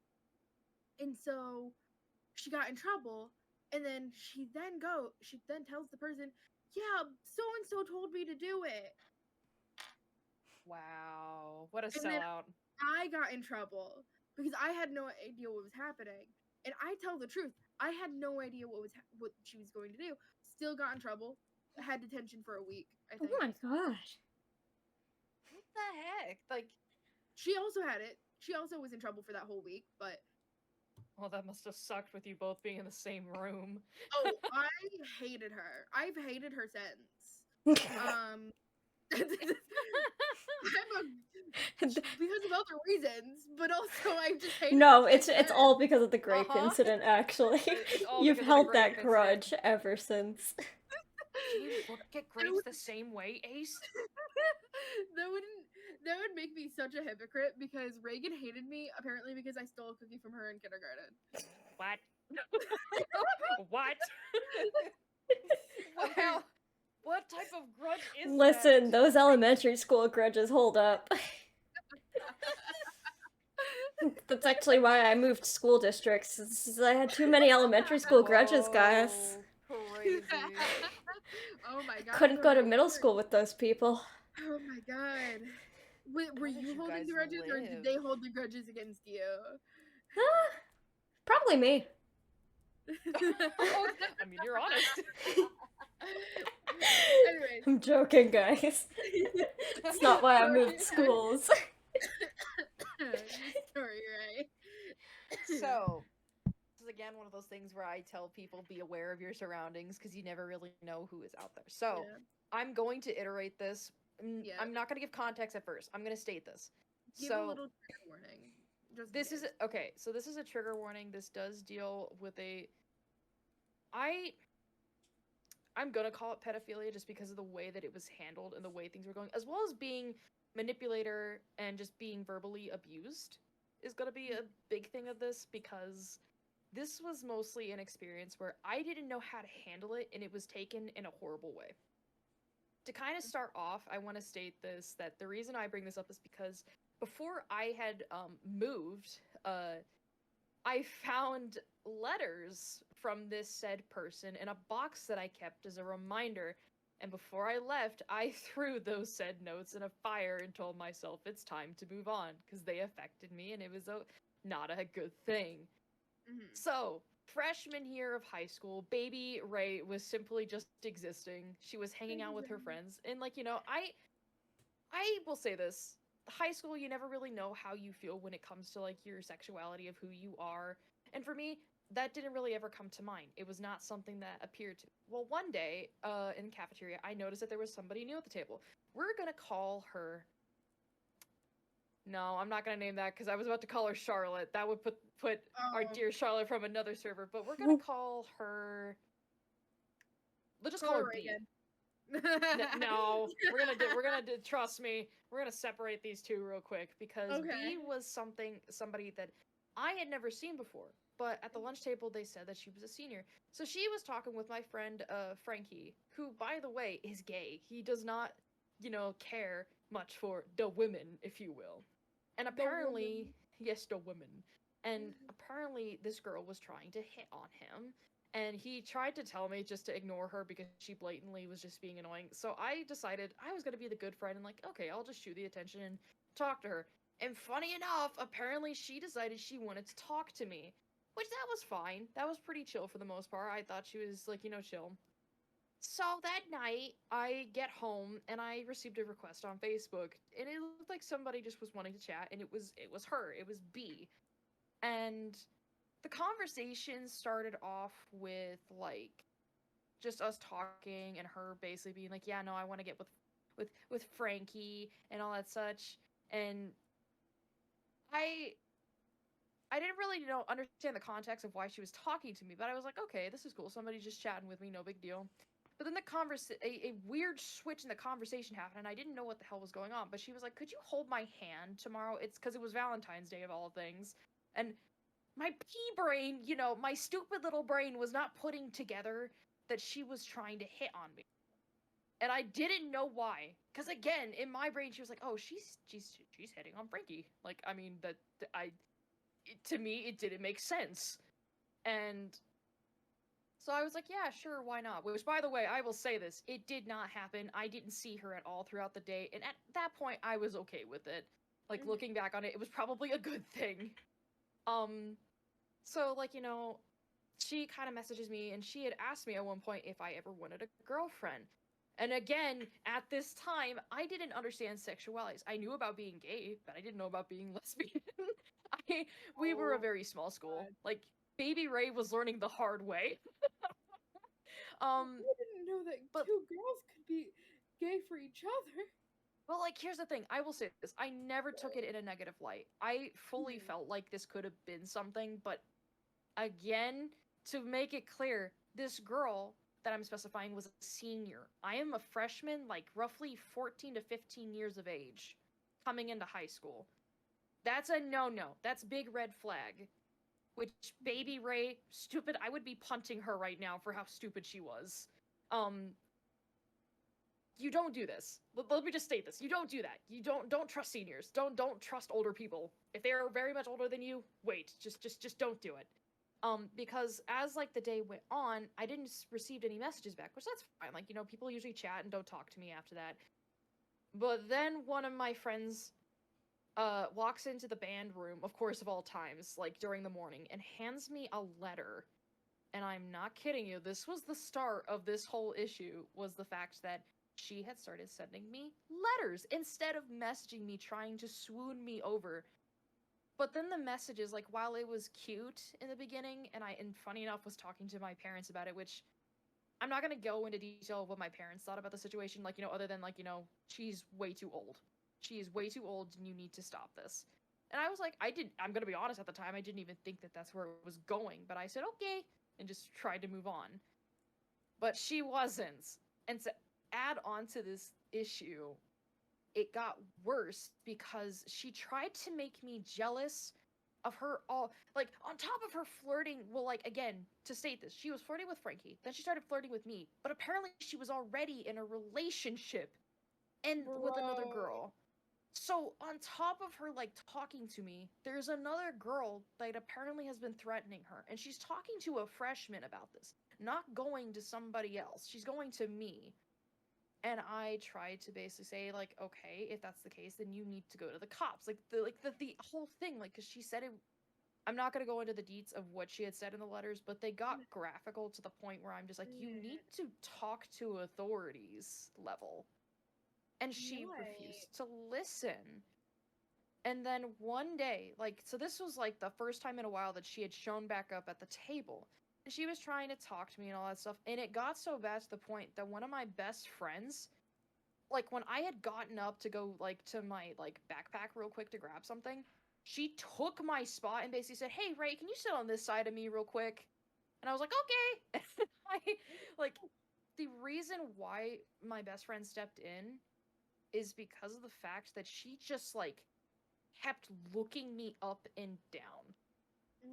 [SPEAKER 1] And so she got in trouble. And then she then tells the person, "Yeah, so and so told me to do it."
[SPEAKER 3] Wow, what a
[SPEAKER 1] And then
[SPEAKER 3] sellout.
[SPEAKER 1] I got in trouble because I had no idea what was happening. And I tell the truth, I had no idea what she was going to do. Still got in trouble. Had detention for a week, I think.
[SPEAKER 2] Oh my gosh.
[SPEAKER 3] What the heck? Like,
[SPEAKER 1] She also had it. She also was in trouble for that whole week, but
[SPEAKER 3] well, that must have sucked with you both being in the same room.
[SPEAKER 1] oh, I hated her. I've hated her since. Because of other reasons, but also I just hated
[SPEAKER 2] No,
[SPEAKER 1] her
[SPEAKER 2] it's
[SPEAKER 1] since
[SPEAKER 2] all because of the grape
[SPEAKER 3] Uh-huh.
[SPEAKER 2] incident, actually.
[SPEAKER 3] It's all
[SPEAKER 2] You've
[SPEAKER 3] because of the
[SPEAKER 2] held
[SPEAKER 3] grape
[SPEAKER 2] that grudge ever since.
[SPEAKER 3] Do you look at grapes the same way, Ace?
[SPEAKER 1] that would make me such a hypocrite because Reagan hated me apparently because I stole a cookie from her in kindergarten.
[SPEAKER 3] What? What? Wow. What type of grudge is
[SPEAKER 2] Listen,
[SPEAKER 3] that?
[SPEAKER 2] those elementary school grudges hold up. That's actually why I moved school districts. I had too many elementary school grudges, guys.
[SPEAKER 3] Whoa, crazy.
[SPEAKER 1] Oh my god,
[SPEAKER 2] Couldn't go to
[SPEAKER 1] those
[SPEAKER 2] middle
[SPEAKER 1] stories.
[SPEAKER 2] school with those people.
[SPEAKER 1] Oh my god. Were
[SPEAKER 3] How did
[SPEAKER 1] you
[SPEAKER 3] you
[SPEAKER 1] holding
[SPEAKER 3] guys
[SPEAKER 1] the grudges, or did
[SPEAKER 3] live?
[SPEAKER 1] they hold the grudges against you?
[SPEAKER 2] Probably me.
[SPEAKER 3] Oh, I mean, you're honest.
[SPEAKER 1] Anyways.
[SPEAKER 2] I'm joking, guys. It's not why I moved schools.
[SPEAKER 1] Your story, right?
[SPEAKER 3] So, this is again one of those things where I tell people be aware of your surroundings because you never really know who is out there. So,
[SPEAKER 1] Yeah.
[SPEAKER 3] I'm going to iterate this.
[SPEAKER 1] Yeah.
[SPEAKER 3] I'm not going to give context at first. I'm going to state this.
[SPEAKER 1] Give
[SPEAKER 3] So,
[SPEAKER 1] a little trigger warning. Just in
[SPEAKER 3] this is
[SPEAKER 1] case.
[SPEAKER 3] okay. So, this is a trigger warning. This does deal with a. I'm gonna call it pedophilia just because of the way that it was handled and the way things were going, as well as being manipulator and just being verbally abused is gonna be a big thing of this because this was mostly an experience where I didn't know how to handle it and it was taken in a horrible way. To kind of start off, I want to state this that the reason I bring this up is because before I had moved, I found letters from this said person in a box that I kept as a reminder, and before I left, I threw those said notes in a fire and told myself it's time to move on because they affected me and it was not a good thing.
[SPEAKER 1] Mhm.
[SPEAKER 3] So, freshman year of high school, baby Ray was simply just existing. She was hanging out with her friends, and I will say this. High school, you never really know how you feel when it comes to like your sexuality of who you are. And for me, that didn't really ever come to mind. It was not something that appeared to me. Well, one day, in the cafeteria, I noticed that there was somebody new at the table. We're gonna call her. No, I'm not gonna name that because I was about to call her Charlotte. That would put our
[SPEAKER 1] Oh,
[SPEAKER 3] dear Charlotte from another server. But we're gonna call her. Let's just call her B.
[SPEAKER 1] Reagan.
[SPEAKER 3] No, we're gonna trust me. We're gonna separate these two real quick because
[SPEAKER 1] Okay.
[SPEAKER 3] B was somebody that I had never seen before. But at the lunch table, they said that she was a senior. So she was talking with my friend Frankie, who, by the way, is gay. He does not, care much for the women, if you will. And apparently, yes, the women. And apparently, this girl was trying to hit on him and he tried to tell me just to ignore her because she blatantly was just being annoying. So I decided I was gonna be the good friend and like, okay, I'll just shoot the attention and talk to her. And funny enough, apparently she decided she wanted to talk to me, which that was fine. That was pretty chill for the most part. I thought she was like, chill. So that night, I get home and I received a request on Facebook, and it looked like somebody just was wanting to chat, and it was her. It was B, and the conversation started off with like just us talking and her basically being like, yeah, no, I want to get with Frankie and all that such. And I didn't really understand the context of why she was talking to me, but I was like, okay, this is cool, somebody's just chatting with me, no big deal. But then a weird switch in the conversation happened and I didn't know what the hell was going on. But she was like, could you hold my hand tomorrow? It's because it was Valentine's Day of all things. And my pea brain, my stupid little brain was not putting together that she was trying to hit on me. And I didn't know why. Cuz again, in my brain she was like, "Oh, she's hitting on Frankie." Like, I mean, to me it didn't make sense. And so I was like, "Yeah, sure, why not?" Which, by the way, I will say this, it did not happen. I didn't see her at all throughout the day, and at that point I was okay with it. Like, looking back on it, it was probably a good thing. So, like, she kind of messages me and she had asked me at one point if I ever wanted a girlfriend. And again, at this time, I didn't understand sexualities. I knew about being gay, but I didn't know about being lesbian. We were a very small school. Like, baby Ray was learning the hard way.
[SPEAKER 1] I didn't know that
[SPEAKER 3] but-
[SPEAKER 1] two girls could be gay for each other.
[SPEAKER 3] Well, like, here's the thing. I will say this. I never took it in a negative light. I fully felt like this could have been something, but again, to make it clear, this girl that I'm specifying was a senior. I am a freshman, like roughly 14 to 15 years of age, coming into high school. That's a no-no. That's big red flag. which baby Ray, stupid, I would be punting her right now for how stupid she was. You don't do this. Let me just state this. You don't do that. You don't trust seniors. Don't trust older people. If they are very much older than you, wait. Just don't do it. Because as like the day went on, I didn't receive any messages back, which that's fine. Like, people usually chat and don't talk to me after that. But then one of my friends walks into the band room, of course, of all times, like during the morning, and hands me a letter. And I'm not kidding you, this was the start of this whole issue, was the fact that she had started sending me letters instead of messaging me, trying to swoon me over. But then the messages, like, while it was cute in the beginning, and funny enough, was talking to my parents about it, which I'm not gonna go into detail of what my parents thought about the situation, like, other than, like, she's way too old. She is way too old, and you need to stop this. And I was like, I'm gonna be honest, at the time, I didn't even think that that's where it was going, but I said, okay, and just tried to move on. But she wasn't. And to add on to this issue, it got worse because she tried to make me jealous of her like, on top of her flirting, well, like, again, to state this, she was flirting with Frankie, then she started flirting with me, but apparently she was already in a relationship and with another girl. So on top of her, like, talking to me, there's another girl that apparently has been threatening her, and she's talking to a freshman about this, not going to somebody else. She's going to me. And I tried to basically say, like, okay, if that's the case, then you need to go to the cops. Like, the whole thing, like, because she said it. I'm not going to go into the deets of what she had said in the letters, but they got graphical to the point where I'm just like, you need to talk to authorities level. And she refused to listen. And then one day, like, so this was like the first time in a while that she had shown back up at the table. And she was trying to talk to me and all that stuff. And it got so bad to the point that one of my best friends, like, when I had gotten up to go, like, to my, like, backpack real quick to grab something, she took my spot and basically said, hey, Ray, can you sit on this side of me real quick? And I was like, okay. Like, the reason why my best friend stepped in is because of the fact that she just, like, kept looking me up and down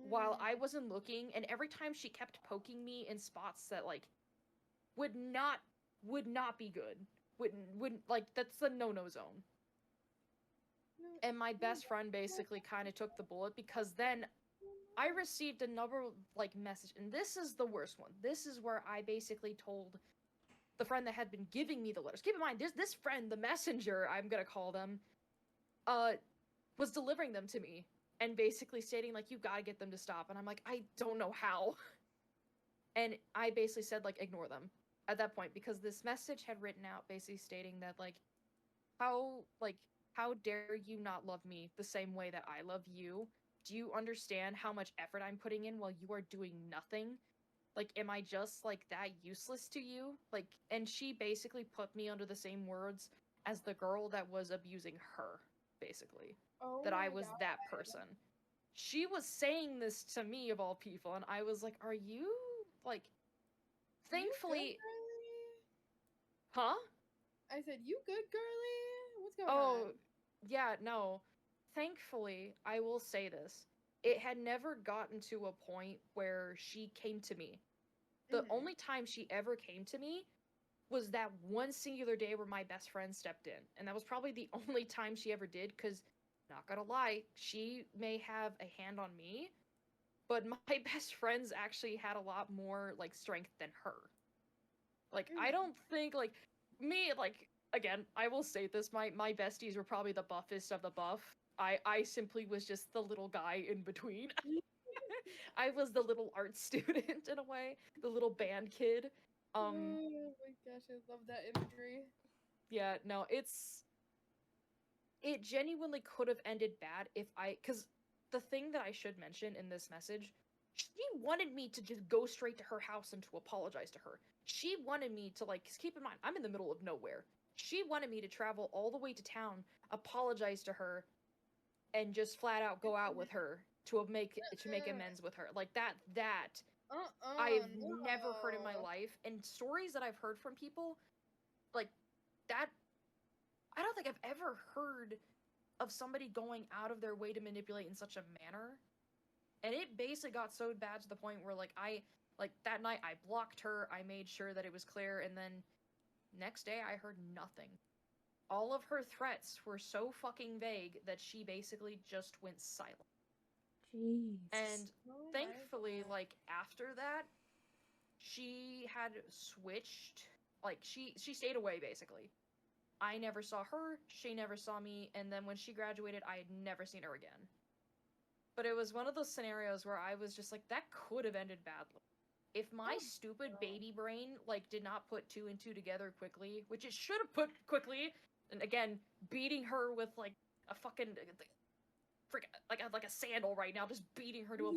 [SPEAKER 3] while I wasn't looking, and every time she kept poking me in spots that, like, would not be good. Wouldn't like, that's the no-no zone. And my best friend basically kind of took the bullet, because then I received another, like, message, and this is the worst one. This is where I basically told the friend that had been giving me the letters. Keep in mind, this friend, the messenger, I'm gonna call them, was delivering them to me and basically stating, like, you gotta get them to stop. And I'm like, I don't know how. And I basically said, like, ignore them at that point, because this message had written out basically stating that, like, how dare you not love me the same way that I love you? Do you understand how much effort I'm putting in while you are doing nothing? Like, am I just, like, that useless to you? Like, and she basically put me under the same words as the girl that was abusing her, basically. That I was that person. She was saying this to me, of all people, and I was like, are you, like, thankfully... Huh?
[SPEAKER 1] I said, you good, girly? What's going on?
[SPEAKER 3] Oh, yeah, no. Thankfully, I will say this. It had never gotten to a point where she came to me. The only time she ever came to me was that one singular day where my best friend stepped in. And that was probably the only time she ever did, because, not gonna lie, she may have a hand on me, but my best friends actually had a lot more, like, strength than her. Like, I don't think, like, me, like, again, I will state this, my besties were probably the buffest of the buff. I simply was just the little guy in between. I was the little art student, in a way, the little band kid.
[SPEAKER 1] Oh my gosh, I love that imagery.
[SPEAKER 3] Yeah, no, it genuinely could have ended bad if because the thing that I should mention in this message, she wanted me to just go straight to her house and to apologize to her. She wanted me to, like, 'cause keep in mind, I'm in the middle of nowhere. She wanted me to travel all the way to town, apologize to her, and just flat out go out with her to make amends with her. Like, that I've never heard in my life. And stories that I've heard from people, like, that, I don't think I've ever heard of somebody going out of their way to manipulate in such a manner. And it basically got so bad to the point where that night I blocked her, I made sure that it was clear, and then next day I heard nothing. All of her threats were so fucking vague that she basically just went silent.
[SPEAKER 2] Jeez.
[SPEAKER 3] And
[SPEAKER 1] Oh my
[SPEAKER 3] thankfully,
[SPEAKER 1] God.
[SPEAKER 3] after that, she had switched. She stayed away basically. I never saw her, she never saw me, and then when she graduated, I had never seen her again. But it was one of those scenarios where I was just like, that could have ended badly. If my
[SPEAKER 1] Oh,
[SPEAKER 3] stupid
[SPEAKER 1] no.
[SPEAKER 3] baby brain did not put two and two together quickly, which it should have put quickly, and again, beating her with a fucking like a sandal right now, just beating her to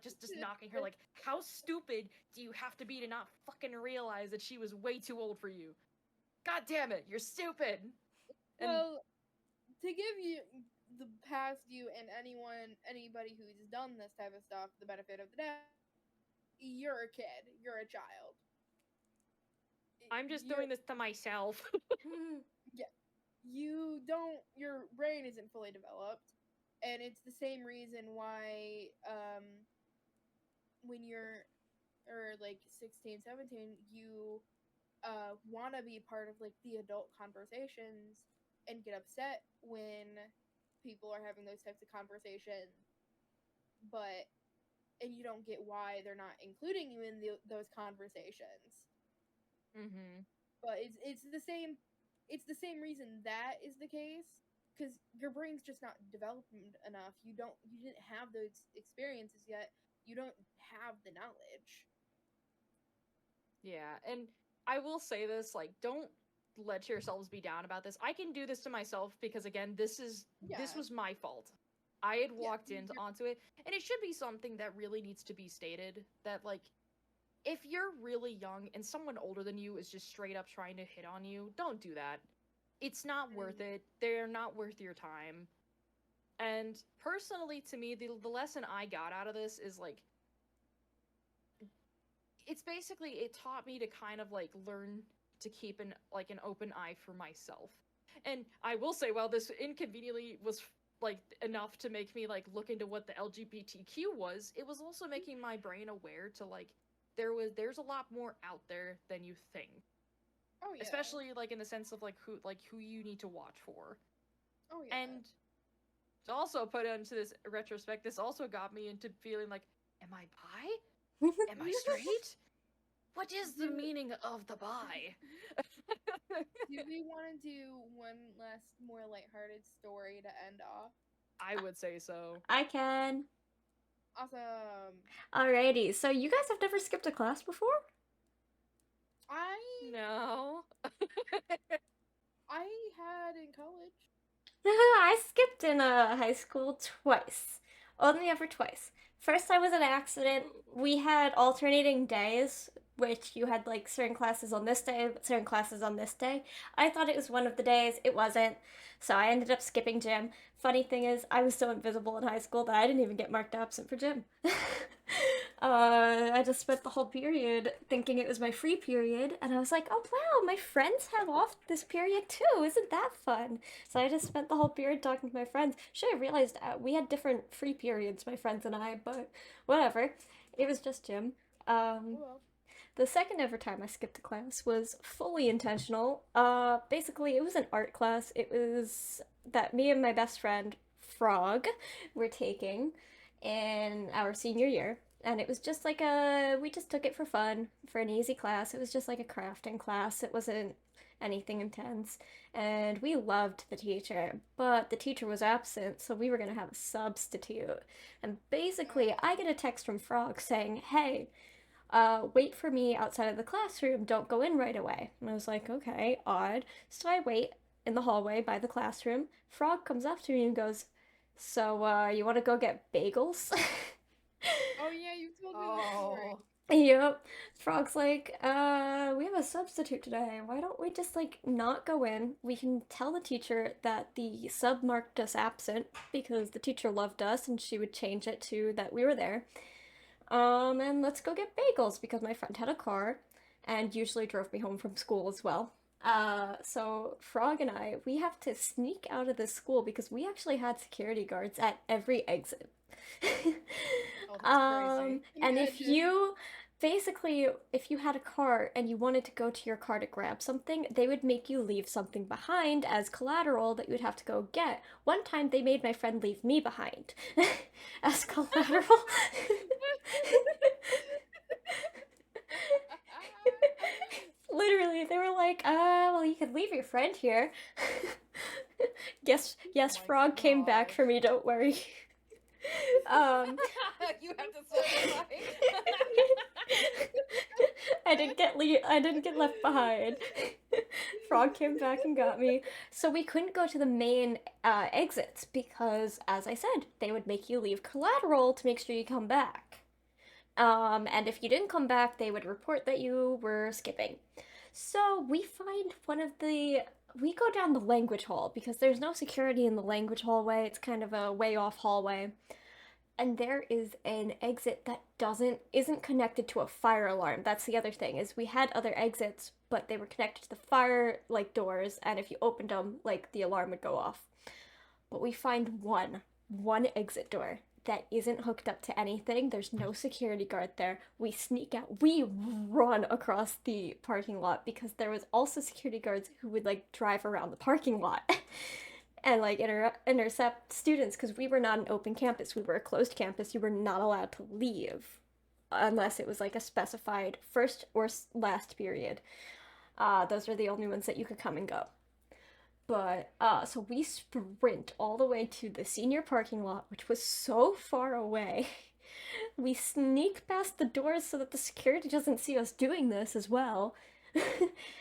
[SPEAKER 3] just knocking her. How stupid do you have to be to not fucking realize that she was way too old for you? God damn it, you're stupid. And
[SPEAKER 1] Well, to give you the past you and anybody who's done this type of stuff the benefit of the doubt, you're a kid, you're a child.
[SPEAKER 3] I'm just
[SPEAKER 1] You're,
[SPEAKER 3] doing this to myself.
[SPEAKER 1] yeah, you don't. Your brain isn't fully developed, and it's the same reason why when you're or like 16, 17, you want to be part of like the adult conversations and get upset when people are having those types of conversations, but and you don't get why they're not including you in those conversations.
[SPEAKER 3] Mm-hmm.
[SPEAKER 1] But it's the same reason that is the case, because your brain's just not developed enough. You didn't have those experiences yet. You don't have the knowledge.
[SPEAKER 3] Yeah, and I will say this, don't let yourselves be down about this. I can do this to myself because again, this
[SPEAKER 1] Yeah,
[SPEAKER 3] was my fault. I had
[SPEAKER 1] yeah,
[SPEAKER 3] walked onto it, and it should be something that really needs to be stated that if you're really young and someone older than you is just straight up trying to hit on you, don't do that. It's not worth it. They're not worth your time. And personally, to me, the lesson I got out of this is it's basically it taught me to kind of learn to keep an open eye for myself. And I will say, while this inconveniently was enough to make me look into what the LGBTQ was, it was also making my brain aware to there's a lot more out there than you think.
[SPEAKER 1] oh yeah,
[SPEAKER 3] Especially in the sense of who you need to watch for.
[SPEAKER 1] oh yeah.
[SPEAKER 3] And to also put into this retrospect, this also got me into feeling am I bi? Am I straight? What is the meaning of the bi?
[SPEAKER 1] Do we want to do one last, more lighthearted story to end off?
[SPEAKER 3] I would say so.
[SPEAKER 2] I can.
[SPEAKER 1] Awesome.
[SPEAKER 2] Alrighty, so you guys have never skipped a class before?
[SPEAKER 3] No.
[SPEAKER 1] I had in college.
[SPEAKER 2] I skipped in high school twice. Only ever twice. First time was an accident. We had alternating days, which you had certain classes on this day, certain classes on this day. I thought it was one of the days. It wasn't. So I ended up skipping gym. Funny thing is, I was so invisible in high school that I didn't even get marked absent for gym. I just spent the whole period thinking it was my free period, and I was like, oh wow, my friends have off this period too. Isn't that fun? So I just spent the whole period talking to my friends. Should have realized we had different free periods, my friends and I, but whatever. It was just gym.
[SPEAKER 1] Oh well.
[SPEAKER 2] The second ever time I skipped a class was fully intentional. Basically, it was an art class. It was that me and my best friend, Frog, were taking in our senior year. And it was just we just took it for fun, for an easy class. It was just like a crafting class. It wasn't anything intense. And we loved the teacher, but the teacher was absent, so we were going to have a substitute. And basically, I get a text from Frog saying, hey, wait for me outside of the classroom. Don't go in right away. And I was like, okay, odd. So I wait in the hallway by the classroom. Frog comes up to me and goes, so, you want to go get bagels?
[SPEAKER 1] Oh yeah, you told me this story.
[SPEAKER 2] Yep. Frog's like, we have a substitute today. Why don't we just not go in? We can tell the teacher that the sub marked us absent because the teacher loved us and she would change it to that we were there. And let's go get bagels because my friend had a car and usually drove me home from school as well. So Frog and I, we have to sneak out of this school because we actually had security guards at every exit.
[SPEAKER 3] Oh, that's crazy.
[SPEAKER 2] And if
[SPEAKER 1] Imagine.
[SPEAKER 2] you basically, if you had a car and you wanted to go to your car to grab something, they would make you leave something behind as collateral that you would have to go get. One time they made my friend leave me behind as collateral. Literally, they were like, well, you could leave your friend here. Yes, yes,
[SPEAKER 3] Oh my
[SPEAKER 2] Frog came back
[SPEAKER 3] gosh.
[SPEAKER 2] for me, don't worry. Um,
[SPEAKER 3] You have to specify.
[SPEAKER 2] I didn't get left behind. Frog came back and got me. So we couldn't go to the main exits because, as I said, they would make you leave collateral to make sure you come back. And if you didn't come back, they would report that you were skipping. So we find we go down the language hall because there's no security in the language hallway. It's kind of a way off hallway. And there is an exit that isn't connected to a fire alarm. That's the other thing, is we had other exits, but they were connected to the fire like doors, and if you opened them, like the alarm would go off. But we find one exit door that isn't hooked up to anything. There's no security guard there. We sneak out. We run across the parking lot because there was also security guards who would like drive around the parking lot and like intercept students because we were not an open campus. We were a closed campus. You were not allowed to leave unless it was like a specified first or last period. Those were the only ones that you could come and go. But so we sprint all the way to the senior parking lot, which was so far away. We sneak past the doors so that the security doesn't see us doing this as well.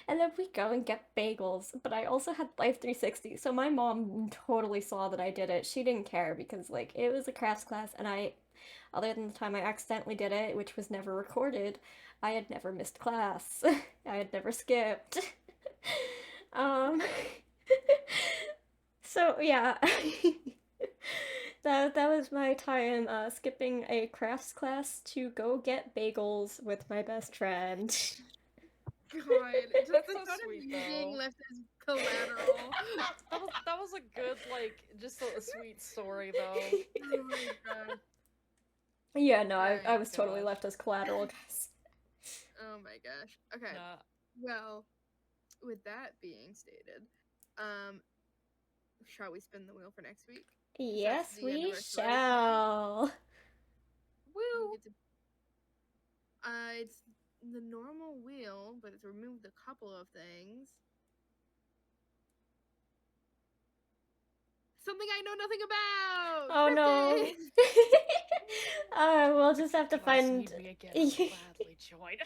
[SPEAKER 2] And then we go and get bagels. But I also had Life 360, so my mom totally saw that I did it. She didn't care because like it was a crafts class, and other than the time I accidentally did it, which was never recorded, I had never missed class. I had never skipped. um, so yeah, that was my time skipping a crafts class to go get bagels with my best friend.
[SPEAKER 1] God, just
[SPEAKER 3] That's
[SPEAKER 1] the
[SPEAKER 3] so
[SPEAKER 1] thought
[SPEAKER 3] sweet,
[SPEAKER 1] of you being
[SPEAKER 3] though.
[SPEAKER 1] left as collateral.
[SPEAKER 3] That was a good, like, just a sweet story, though.
[SPEAKER 1] Oh my god.
[SPEAKER 2] Yeah, no, I
[SPEAKER 1] Right.
[SPEAKER 2] was totally
[SPEAKER 3] Gosh.
[SPEAKER 2] left as collateral, guys.
[SPEAKER 1] Oh my gosh. Okay.
[SPEAKER 3] Nah.
[SPEAKER 1] Well, with that being stated, um, shall we spin the wheel for next week?
[SPEAKER 2] Yes,
[SPEAKER 1] the end of
[SPEAKER 2] we
[SPEAKER 1] our story
[SPEAKER 2] shall.
[SPEAKER 1] We
[SPEAKER 3] Woo!
[SPEAKER 1] get to, it's the normal wheel, but it's removed a couple of things. Something I know nothing about.
[SPEAKER 2] Oh no. We'll just have to
[SPEAKER 3] If you guys
[SPEAKER 2] find.
[SPEAKER 3] need me again, I'll gladly join.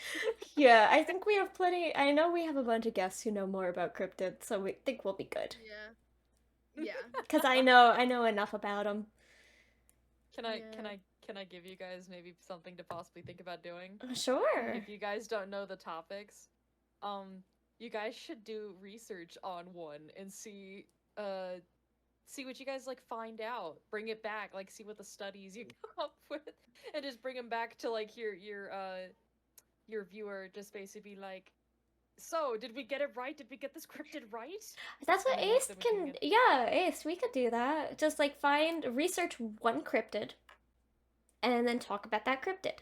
[SPEAKER 2] Yeah, I think we have plenty. I know we have a bunch of guests who know more about cryptids, so we think we'll be good.
[SPEAKER 1] Yeah. Yeah.
[SPEAKER 2] Because I know enough about them.
[SPEAKER 3] Can I
[SPEAKER 1] Yeah.
[SPEAKER 3] give you guys maybe something to possibly think about doing?
[SPEAKER 2] Sure.
[SPEAKER 3] If you guys don't know the topics, you guys should do research on one and see what you guys like find out. Bring it back, like see what the studies you come up with, and just bring them back to like your viewer. Just basically be like, so did we get it right? Did we get this cryptid right?
[SPEAKER 2] That's what
[SPEAKER 3] And then
[SPEAKER 2] Ace
[SPEAKER 3] we can
[SPEAKER 2] can.
[SPEAKER 3] get-
[SPEAKER 2] Yeah, Ace, we could do that. Just like research one cryptid, and then talk about that cryptid.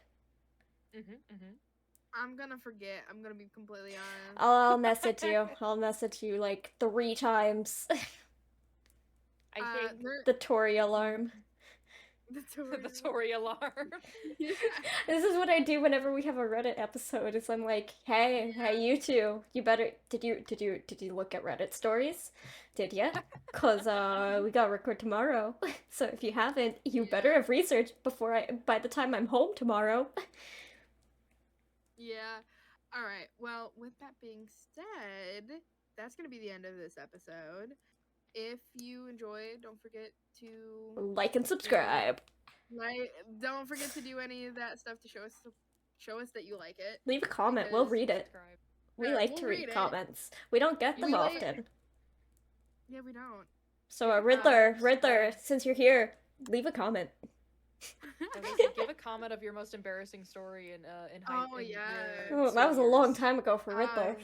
[SPEAKER 1] I'm gonna forget. I'm gonna be completely honest.
[SPEAKER 2] I'll message you. I'll message you like 3 times.
[SPEAKER 3] I think
[SPEAKER 2] The Tory alarm.
[SPEAKER 1] The
[SPEAKER 3] the Tory alarm.
[SPEAKER 1] Yeah.
[SPEAKER 2] This is what I do whenever we have a Reddit episode. Is I'm like, hey, you two, you better did you look at Reddit stories? Did ya? Cause we gotta record tomorrow. So if you haven't, you better have researched by the time I'm home tomorrow.
[SPEAKER 1] Yeah. All right. Well, with that being said, that's going to be the end of this episode. If you enjoyed, don't forget to
[SPEAKER 2] Like and subscribe.
[SPEAKER 1] don't forget to do any of that stuff to show us that you like it.
[SPEAKER 2] Leave a comment. We'll
[SPEAKER 1] Because-
[SPEAKER 2] read it.
[SPEAKER 3] Subscribe.
[SPEAKER 2] We
[SPEAKER 1] Yeah,
[SPEAKER 2] like
[SPEAKER 1] we'll
[SPEAKER 2] to read
[SPEAKER 1] read it.
[SPEAKER 2] comments. We don't get them
[SPEAKER 1] We like-
[SPEAKER 2] often.
[SPEAKER 1] Yeah, we don't.
[SPEAKER 2] So
[SPEAKER 1] Yeah,
[SPEAKER 2] Riddler, since you're here, leave a comment.
[SPEAKER 3] I was like, give a comment of your most embarrassing story in high.
[SPEAKER 1] Oh,
[SPEAKER 3] in
[SPEAKER 1] yeah.
[SPEAKER 3] your
[SPEAKER 2] Oh, that was a long
[SPEAKER 3] seniors.
[SPEAKER 2] time ago for Riddler.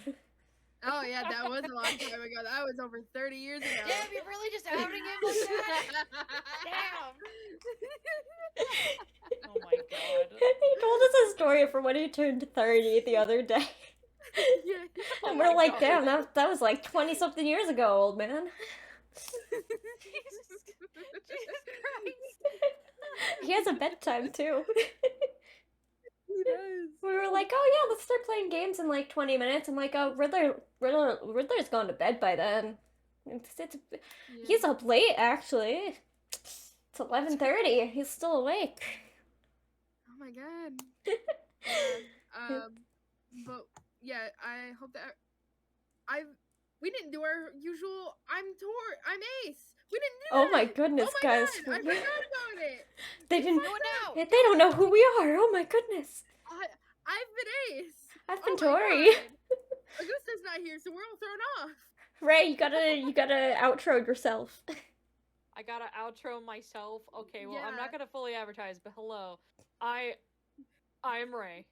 [SPEAKER 1] Oh yeah, that was a long time ago. That was over 30 years ago.
[SPEAKER 3] Damn, you're really just outing him like that? Damn. Oh my god.
[SPEAKER 2] He told us a story from when he turned 30 the other day.
[SPEAKER 1] Yeah.
[SPEAKER 3] Oh
[SPEAKER 2] And
[SPEAKER 3] my
[SPEAKER 2] we're like,
[SPEAKER 3] God.
[SPEAKER 2] damn, that was like 20-something years ago, old man.
[SPEAKER 3] Jesus Christ.
[SPEAKER 2] He has a bedtime, too.
[SPEAKER 1] He does.
[SPEAKER 2] We were like, oh yeah, let's start playing games in like 20 minutes. I'm like, oh, Riddler's gone to bed by then. He's
[SPEAKER 1] Yeah.
[SPEAKER 2] up late, actually. It's 11:30. He's still awake.
[SPEAKER 1] Oh my god. Yeah. But yeah, I hope that we didn't do our usual. I'm Ace. We didn't do
[SPEAKER 2] Oh
[SPEAKER 1] that.
[SPEAKER 2] my goodness,
[SPEAKER 1] oh my
[SPEAKER 2] guys.
[SPEAKER 1] God, I forgot about it.
[SPEAKER 2] They didn't.
[SPEAKER 3] Do it now.
[SPEAKER 2] They don't know who we are. Oh my goodness.
[SPEAKER 1] I've been Ace.
[SPEAKER 2] I've been
[SPEAKER 1] Oh my
[SPEAKER 2] Tori.
[SPEAKER 1] God. Augusta's not here, so we're all thrown off.
[SPEAKER 2] Ray, you gotta outro yourself.
[SPEAKER 3] I gotta outro myself. Okay, well, I'm
[SPEAKER 1] Yeah.
[SPEAKER 3] not gonna fully advertise, but hello. I'm Ray.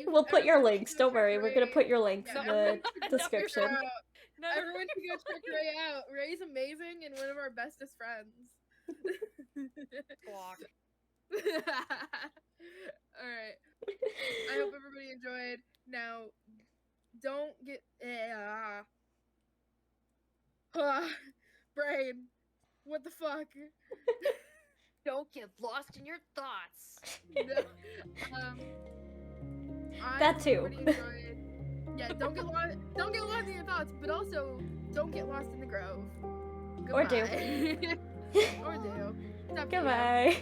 [SPEAKER 2] We'll put your
[SPEAKER 1] everyone
[SPEAKER 2] links.
[SPEAKER 1] should go
[SPEAKER 2] Don't
[SPEAKER 1] check
[SPEAKER 2] worry, we're gonna
[SPEAKER 1] Ray-
[SPEAKER 2] put your links
[SPEAKER 1] yeah,
[SPEAKER 2] in the
[SPEAKER 1] everyone should go check her
[SPEAKER 2] description.
[SPEAKER 1] out.
[SPEAKER 3] No,
[SPEAKER 1] Everyone should go check Ray out. Ray's amazing and one of our bestest friends.
[SPEAKER 3] Block.
[SPEAKER 1] Alright. I hope everybody enjoyed. Now, don't get. Brain. What the fuck?
[SPEAKER 3] Don't get lost in your thoughts.
[SPEAKER 1] No. I
[SPEAKER 2] That
[SPEAKER 1] hope
[SPEAKER 2] too.
[SPEAKER 1] everybody enjoyed. Yeah, don't get lost. Don't get lost in your thoughts, but also don't get lost in the grove.
[SPEAKER 2] Or do.
[SPEAKER 1] Goodbye. Or do. It's up to you.
[SPEAKER 2] Goodbye.